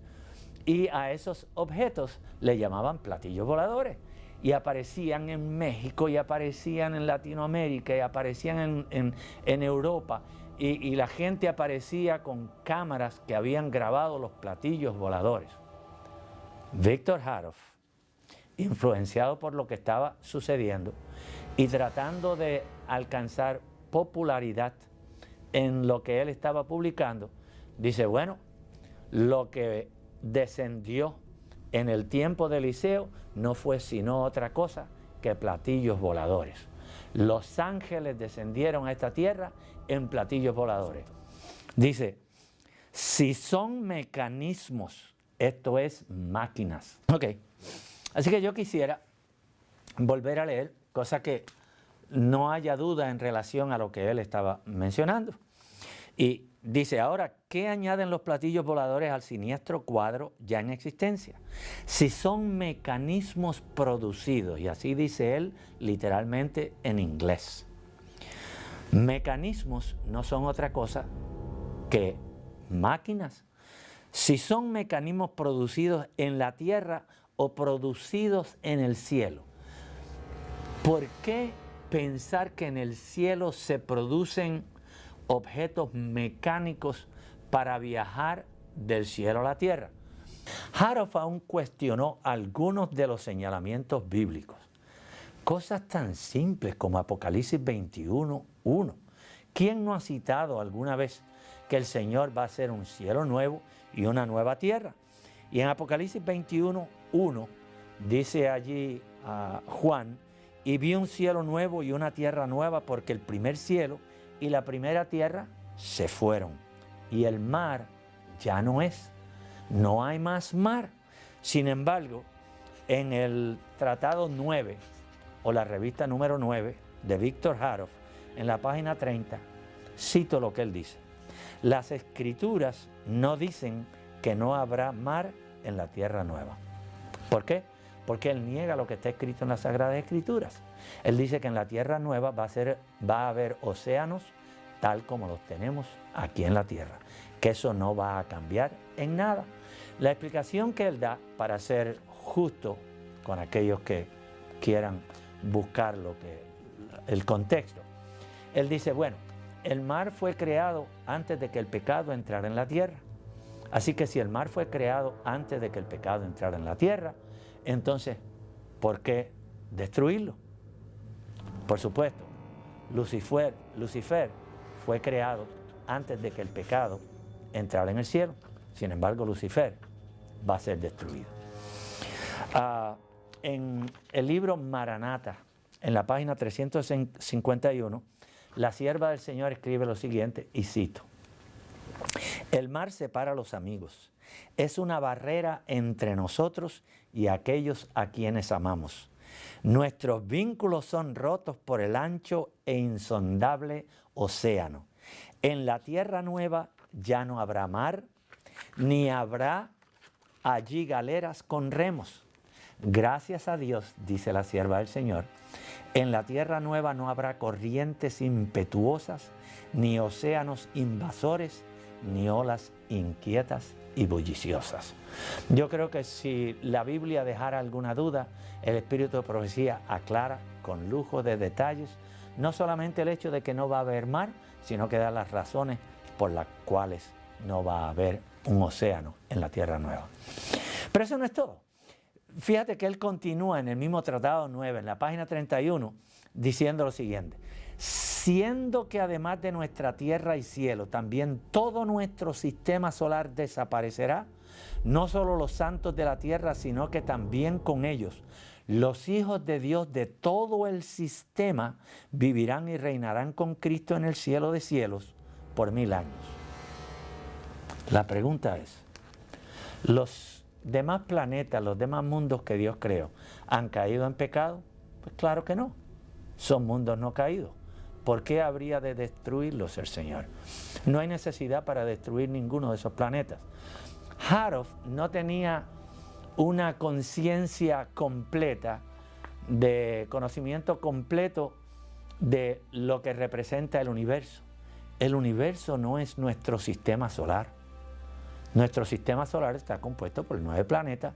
Y a esos objetos le llamaban platillos voladores. Y aparecían en México, y aparecían en Latinoamérica, y aparecían en Europa. Y la gente aparecía con cámaras que habían grabado los platillos voladores. Víctor Haroff, influenciado por lo que estaba sucediendo y tratando de alcanzar popularidad en lo que él estaba publicando, dice, bueno, lo que descendió en el tiempo de Eliseo no fue sino otra cosa que platillos voladores. Los ángeles descendieron a esta tierra en platillos voladores. Dice, si son mecanismos, esto es máquinas. Ok, así que yo quisiera volver a leer, cosa que no haya duda en relación a lo que él estaba mencionando. Y dice, ahora, ¿qué añaden los platillos voladores al siniestro cuadro ya en existencia? Si son mecanismos producidos, y así dice él literalmente en inglés. Mecanismos no son otra cosa que máquinas. Si son mecanismos producidos en la tierra o producidos en el cielo, ¿por qué pensar que en el cielo se producen objetos mecánicos para viajar del cielo a la tierra? Haroff aún cuestionó algunos de los señalamientos bíblicos. Cosas tan simples como Apocalipsis 21:1. ¿Quién no ha citado alguna vez que el Señor va a hacer un cielo nuevo y una nueva tierra? Y en Apocalipsis 21:1 dice allí Juan, y vi un cielo nuevo y una tierra nueva, porque el primer cielo y la primera tierra se fueron, y el mar ya no es, no hay más mar. Sin embargo, en el Tratado 9, o la revista número 9 de Víctor Haroff, en la página 30, cito lo que él dice. Las Escrituras no dicen que no habrá mar en la tierra nueva. ¿Por qué? Porque él niega lo que está escrito en las Sagradas Escrituras. Él dice que en la tierra nueva va a haber océanos tal como los tenemos aquí en la tierra, que eso no va a cambiar en nada. La explicación que él da, para ser justo con aquellos que quieran buscar el contexto, él dice, bueno, el mar fue creado antes de que el pecado entrara en la tierra. Así que si el mar fue creado antes de que el pecado entrara en la tierra, entonces, ¿por qué destruirlo? Por supuesto, Lucifer fue creado antes de que el pecado entrara en el cielo. Sin embargo, Lucifer va a ser destruido. En el libro Maranata, en la página 351, la sierva del Señor escribe lo siguiente, y cito: el mar separa a los amigos, es una barrera entre nosotros y aquellos a quienes amamos. Nuestros vínculos son rotos por el ancho e insondable océano. En la tierra nueva ya no habrá mar, ni habrá allí galeras con remos. Gracias a Dios, dice la sierva del Señor, en la tierra nueva no habrá corrientes impetuosas, ni océanos invasores, ni olas inquietas y bulliciosas. Yo creo que si la Biblia dejara alguna duda, el Espíritu de Profecía aclara con lujo de detalles no solamente el hecho de que no va a haber mar, sino que da las razones por las cuales no va a haber un océano en la tierra nueva. Pero eso no es todo. Fíjate que él continúa en el mismo Tratado 9, en la página 31, diciendo lo siguiente: siendo que además de nuestra tierra y cielo, también todo nuestro sistema solar desaparecerá, no solo los santos de la tierra, sino que también con ellos los hijos de Dios de todo el sistema vivirán y reinarán con Cristo en el cielo de cielos por 1000 años. La pregunta es, ¿los demás planetas, los demás mundos que Dios creó, han caído en pecado? Pues claro que no. Son mundos no caídos. ¿Por qué habría de destruirlos el Señor? No hay necesidad para destruir ninguno de esos planetas. Haroff no tenía una conciencia completa, de conocimiento completo de lo que representa el universo. El universo no es nuestro sistema solar. Nuestro sistema solar está compuesto por 9 planetas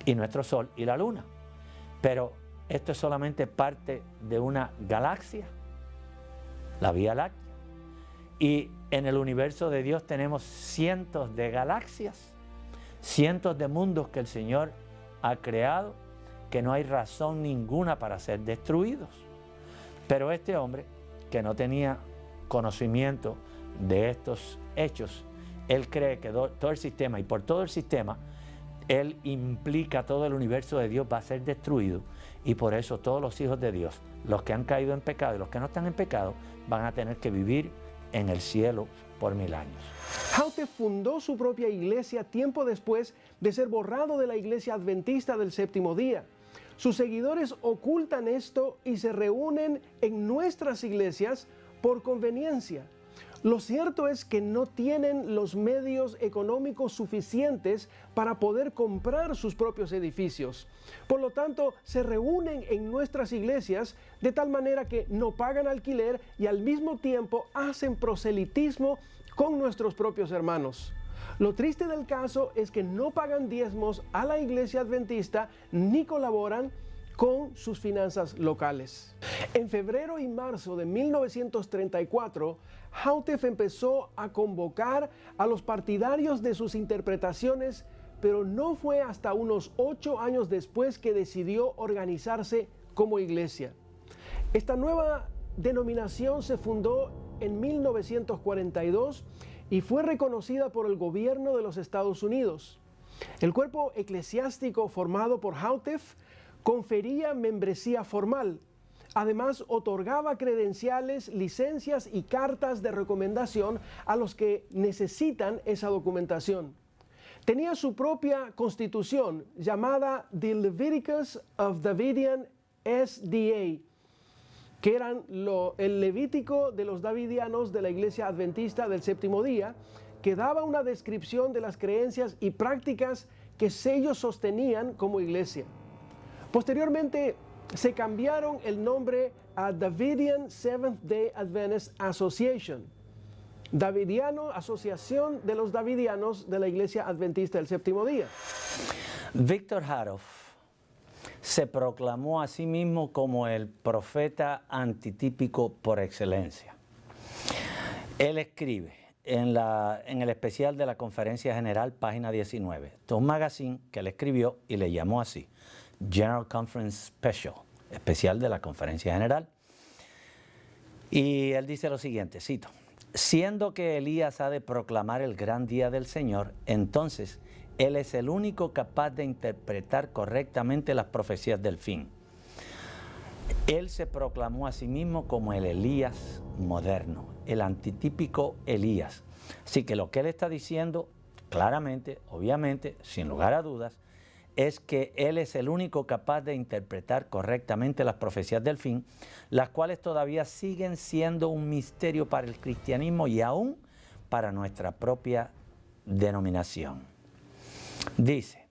y nuestro Sol y la Luna. Pero esto es solamente parte de una galaxia, la Vía Láctea. Y en el universo de Dios tenemos cientos de galaxias, cientos de mundos que el Señor ha creado, que no hay razón ninguna para ser destruidos. Pero este hombre, que no tenía conocimiento de estos hechos, él cree que todo el sistema, y por todo el sistema, él implica todo el universo de Dios va a ser destruido, y por eso todos los hijos de Dios, los que han caído en pecado y los que no están en pecado, van a tener que vivir en el cielo por 1000 años. Houteff fundó su propia iglesia tiempo después de ser borrado de la iglesia adventista del séptimo día. Sus seguidores ocultan esto y se reúnen en nuestras iglesias por conveniencia. Lo cierto es que no tienen los medios económicos suficientes para poder comprar sus propios edificios. Por lo tanto, se reúnen en nuestras iglesias de tal manera que no pagan alquiler y al mismo tiempo hacen proselitismo con nuestros propios hermanos. Lo triste del caso es que no pagan diezmos a la iglesia adventista ni colaboran con sus finanzas locales. En febrero y marzo de 1934, Houteff empezó a convocar a los partidarios de sus interpretaciones, pero no fue hasta unos 8 años después que decidió organizarse como iglesia. Esta nueva denominación se fundó en 1942 y fue reconocida por el gobierno de los Estados Unidos. El cuerpo eclesiástico formado por Houteff confería membresía formal. Además, otorgaba credenciales, licencias y cartas de recomendación a los que necesitan esa documentación. Tenía su propia constitución llamada The Leviticus of Davidian SDA, que eran el Levítico de los Davidianos de la Iglesia Adventista del Séptimo Día, que daba una descripción de las creencias y prácticas que ellos sostenían como iglesia. Posteriormente, se cambiaron el nombre a Davidian Seventh-day Adventist Association, Davidiano, Asociación de los Davidianos de la Iglesia Adventista del Séptimo Día. Víctor Houteff se proclamó a sí mismo como el profeta antitípico por excelencia. Él escribe en el especial de la Conferencia General, página 19, esto es un magazine que él escribió y le llamó así, General Conference Special, especial de la Conferencia General. Y él dice lo siguiente, cito, siendo que Elías ha de proclamar el gran día del Señor, entonces él es el único capaz de interpretar correctamente las profecías del fin. Él se proclamó a sí mismo como el Elías moderno, el antitípico Elías. Así que lo que él está diciendo claramente, obviamente, sin lugar a dudas, es que él es el único capaz de interpretar correctamente las profecías del fin, las cuales todavía siguen siendo un misterio para el cristianismo y aún para nuestra propia denominación. Dice,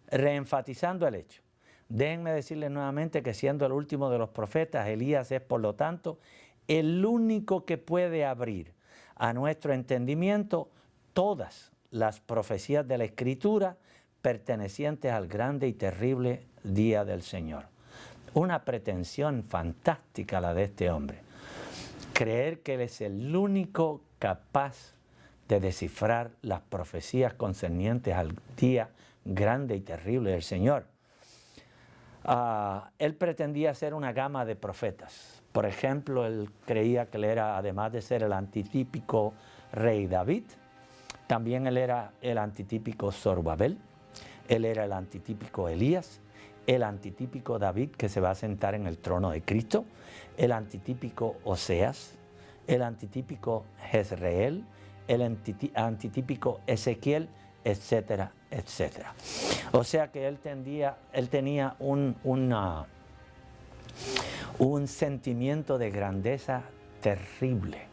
reenfatizando el hecho, déjenme decirles nuevamente que siendo el último de los profetas, Elías es por lo tanto el único que puede abrir a nuestro entendimiento todas las profecías de la Escritura pertenecientes al grande y terrible día del Señor. Una pretensión fantástica la de este hombre. Creer que él es el único capaz de descifrar las profecías concernientes al día grande y terrible del Señor. Él pretendía ser una gama de profetas. Por ejemplo, él creía que él era, además de ser el antitípico rey David, también él era el antitípico Zorobabel. Él era el antitípico Elías, el antitípico David que se va a sentar en el trono de Cristo, el antitípico Oseas, el antitípico Jezreel, el antitípico Ezequiel, etcétera, etcétera. O sea que él tenía un sentimiento de grandeza terrible.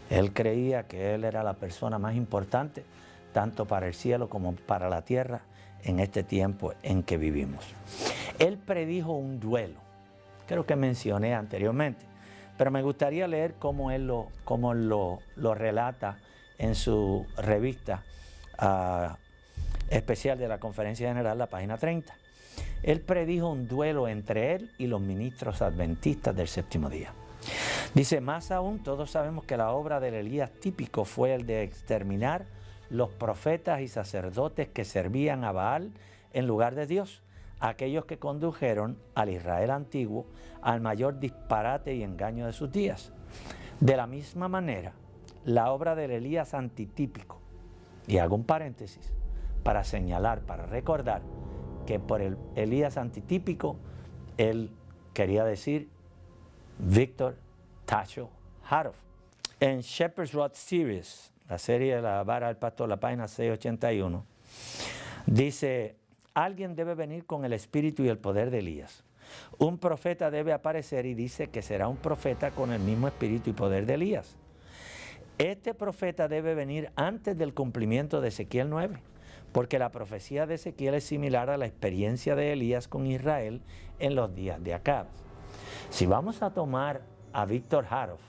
Él creía que él era la persona más importante, tanto para el cielo como para la tierra, en este tiempo en que vivimos. Él predijo un duelo, creo que mencioné anteriormente, pero me gustaría leer cómo él lo relata en su revista especial de la Conferencia General, la página 30. Él predijo un duelo entre él y los ministros adventistas del séptimo día. Dice, más aún, todos sabemos que la obra del Elías típico fue el de exterminar los profetas y sacerdotes que servían a Baal en lugar de Dios, aquellos que condujeron al Israel antiguo al mayor disparate y engaño de sus días. De la misma manera, la obra del Elías antitípico, y hago un paréntesis para señalar, para recordar que por el Elías antitípico, él quería decir Víctor Tacho Harov. En Shepherd's Rod Series, la serie de la vara del pastor, la página 681, dice, alguien debe venir con el espíritu y el poder de Elías. Un profeta debe aparecer y dice que será un profeta con el mismo espíritu y poder de Elías. Este profeta debe venir antes del cumplimiento de Ezequiel 9, porque la profecía de Ezequiel es similar a la experiencia de Elías con Israel en los días de Acab. Si vamos a tomar a Víctor Harov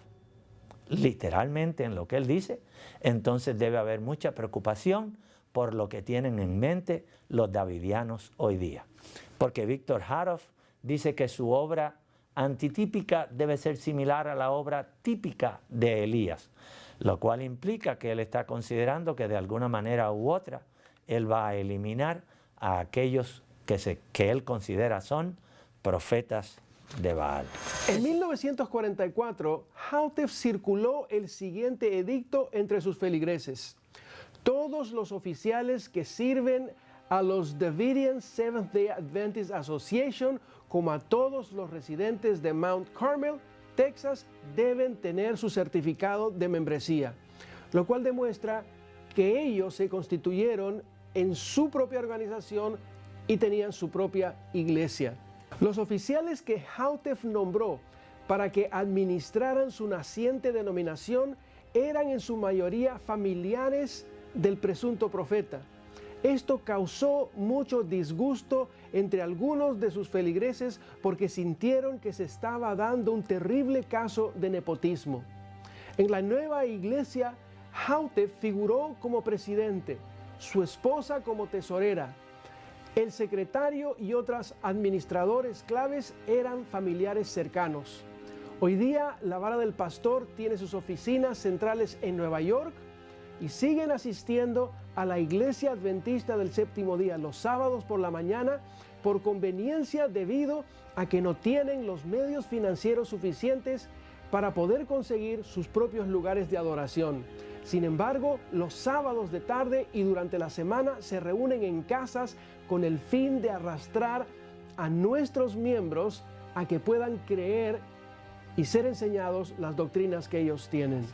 literalmente en lo que él dice, entonces debe haber mucha preocupación por lo que tienen en mente los davidianos hoy día. Porque Víctor Harov dice que su obra antitípica debe ser similar a la obra típica de Elías, lo cual implica que él está considerando que de alguna manera u otra él va a eliminar a aquellos que él considera son profetas de Baal. En 1944, Hautef circuló el siguiente edicto entre sus feligreses. Todos los oficiales que sirven a los Davidian Seventh-day Adventist Association, como a todos los residentes de Mount Carmel, Texas, deben tener su certificado de membresía, lo cual demuestra que ellos se constituyeron en su propia organización y tenían su propia iglesia. Los oficiales que Hautef nombró para que administraran su naciente denominación eran en su mayoría familiares del presunto profeta. Esto causó mucho disgusto entre algunos de sus feligreses porque sintieron que se estaba dando un terrible caso de nepotismo. En la nueva iglesia, Hautef figuró como presidente, su esposa como tesorera. El secretario y otros administradores claves eran familiares cercanos. Hoy día, la vara del pastor tiene sus oficinas centrales en Nueva York y siguen asistiendo a la iglesia adventista del séptimo día los sábados por la mañana por conveniencia debido a que no tienen los medios financieros suficientes para poder conseguir sus propios lugares de adoración. Sin embargo, los sábados de tarde y durante la semana se reúnen en casas con el fin de arrastrar a nuestros miembros a que puedan creer y ser enseñados las doctrinas que ellos tienen.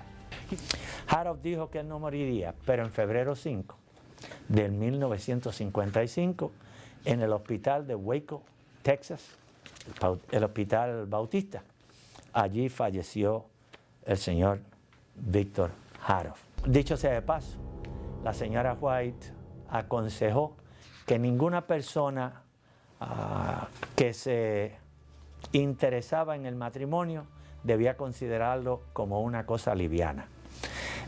Harov dijo que él no moriría, pero en febrero 5 del 1955, en el hospital de Waco, Texas, el hospital bautista, allí falleció el señor Víctor Harov. Dicho sea de paso, la señora White aconsejó que ninguna persona que se interesaba en el matrimonio debía considerarlo como una cosa liviana.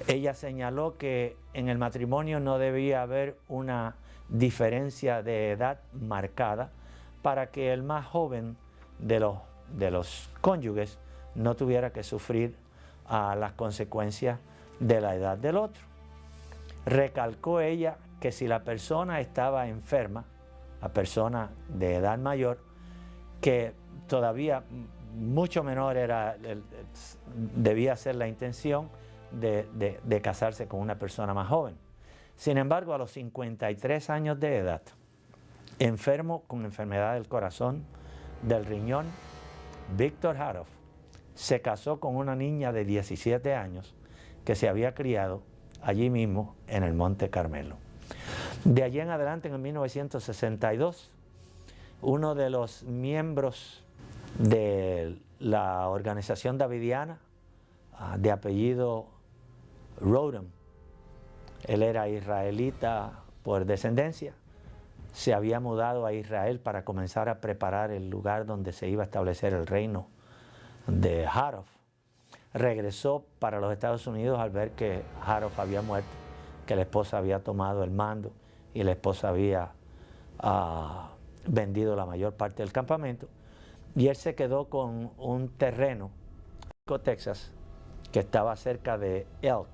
Ella señaló que en el matrimonio no debía haber una diferencia de edad marcada para que el más joven de los cónyuges no tuviera que sufrir las consecuencias de la edad del otro. Recalcó ella que si la persona estaba enferma, la persona de edad mayor, que todavía mucho menor debía ser la intención de casarse con una persona más joven. Sin embargo, a los 53 años de edad, enfermo con enfermedad del corazón, del riñón, Víctor Harov se casó con una niña de 17 años que se había criado allí mismo en el Monte Carmelo. De allí en adelante, en 1962, uno de los miembros de la organización davidiana, de apellido Rodham, él era israelita por descendencia, se había mudado a Israel para comenzar a preparar el lugar donde se iba a establecer el reino de Harov. Regresó para los Estados Unidos al ver que Harov había muerto, que la esposa había tomado el mando y la esposa había vendido la mayor parte del campamento, y él se quedó con un terreno en Texas que estaba cerca de Elk.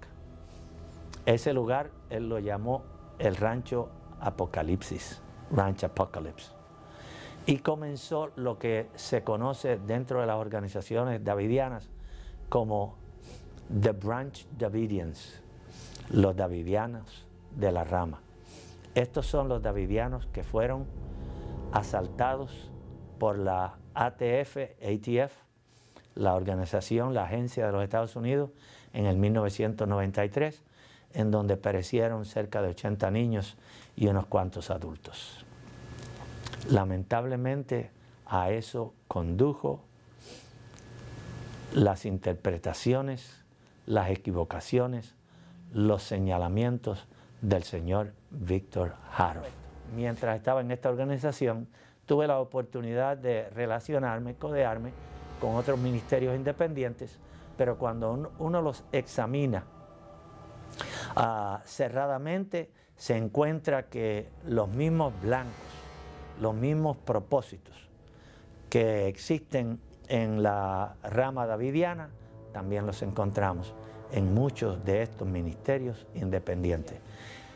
Ese lugar él lo llamó el Rancho Apocalipsis, Ranch Apocalypse, y comenzó lo que se conoce dentro de las organizaciones davidianas como The Branch Davidians, los davidianos de la rama. Estos son los davidianos que fueron asaltados por la ATF, la organización, la agencia de los Estados Unidos, en el 1993, en donde perecieron cerca de 80 niños y unos cuantos adultos. Lamentablemente a eso condujo las interpretaciones, las equivocaciones, los señalamientos del señor Víctor Haro. Mientras estaba en esta organización, tuve la oportunidad de relacionarme, codearme con otros ministerios independientes, pero cuando uno los examina cerradamente, se encuentra que los mismos blancos, los mismos propósitos que existen en la rama davidiana, también los encontramos en muchos de estos ministerios independientes.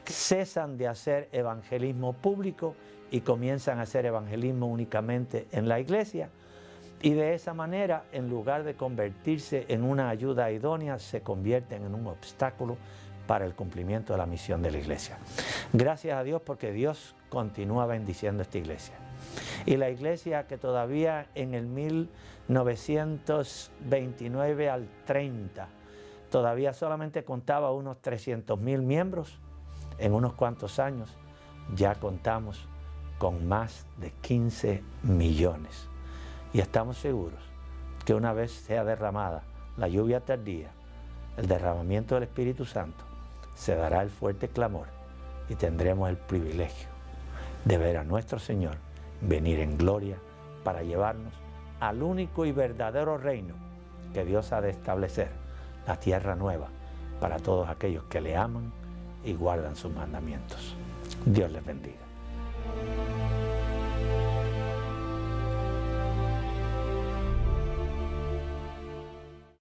Cesan de hacer evangelismo público y comienzan a hacer evangelismo únicamente en la iglesia, y de esa manera, en lugar de convertirse en una ayuda idónea, se convierten en un obstáculo para el cumplimiento de la misión de la iglesia. Gracias a Dios, porque Dios continúa bendiciendo esta iglesia. Y la iglesia, que todavía en el 1929 al 30 todavía solamente contaba unos 300,000 miembros, en unos cuantos años ya contamos con más de 15 millones. Y estamos seguros que una vez sea derramada la lluvia tardía, el derramamiento del Espíritu Santo, se dará el fuerte clamor y tendremos el privilegio de ver a nuestro Señor venir en gloria para llevarnos al único y verdadero reino que Dios ha de establecer, la tierra nueva, para todos aquellos que le aman y guardan sus mandamientos. Dios les bendiga.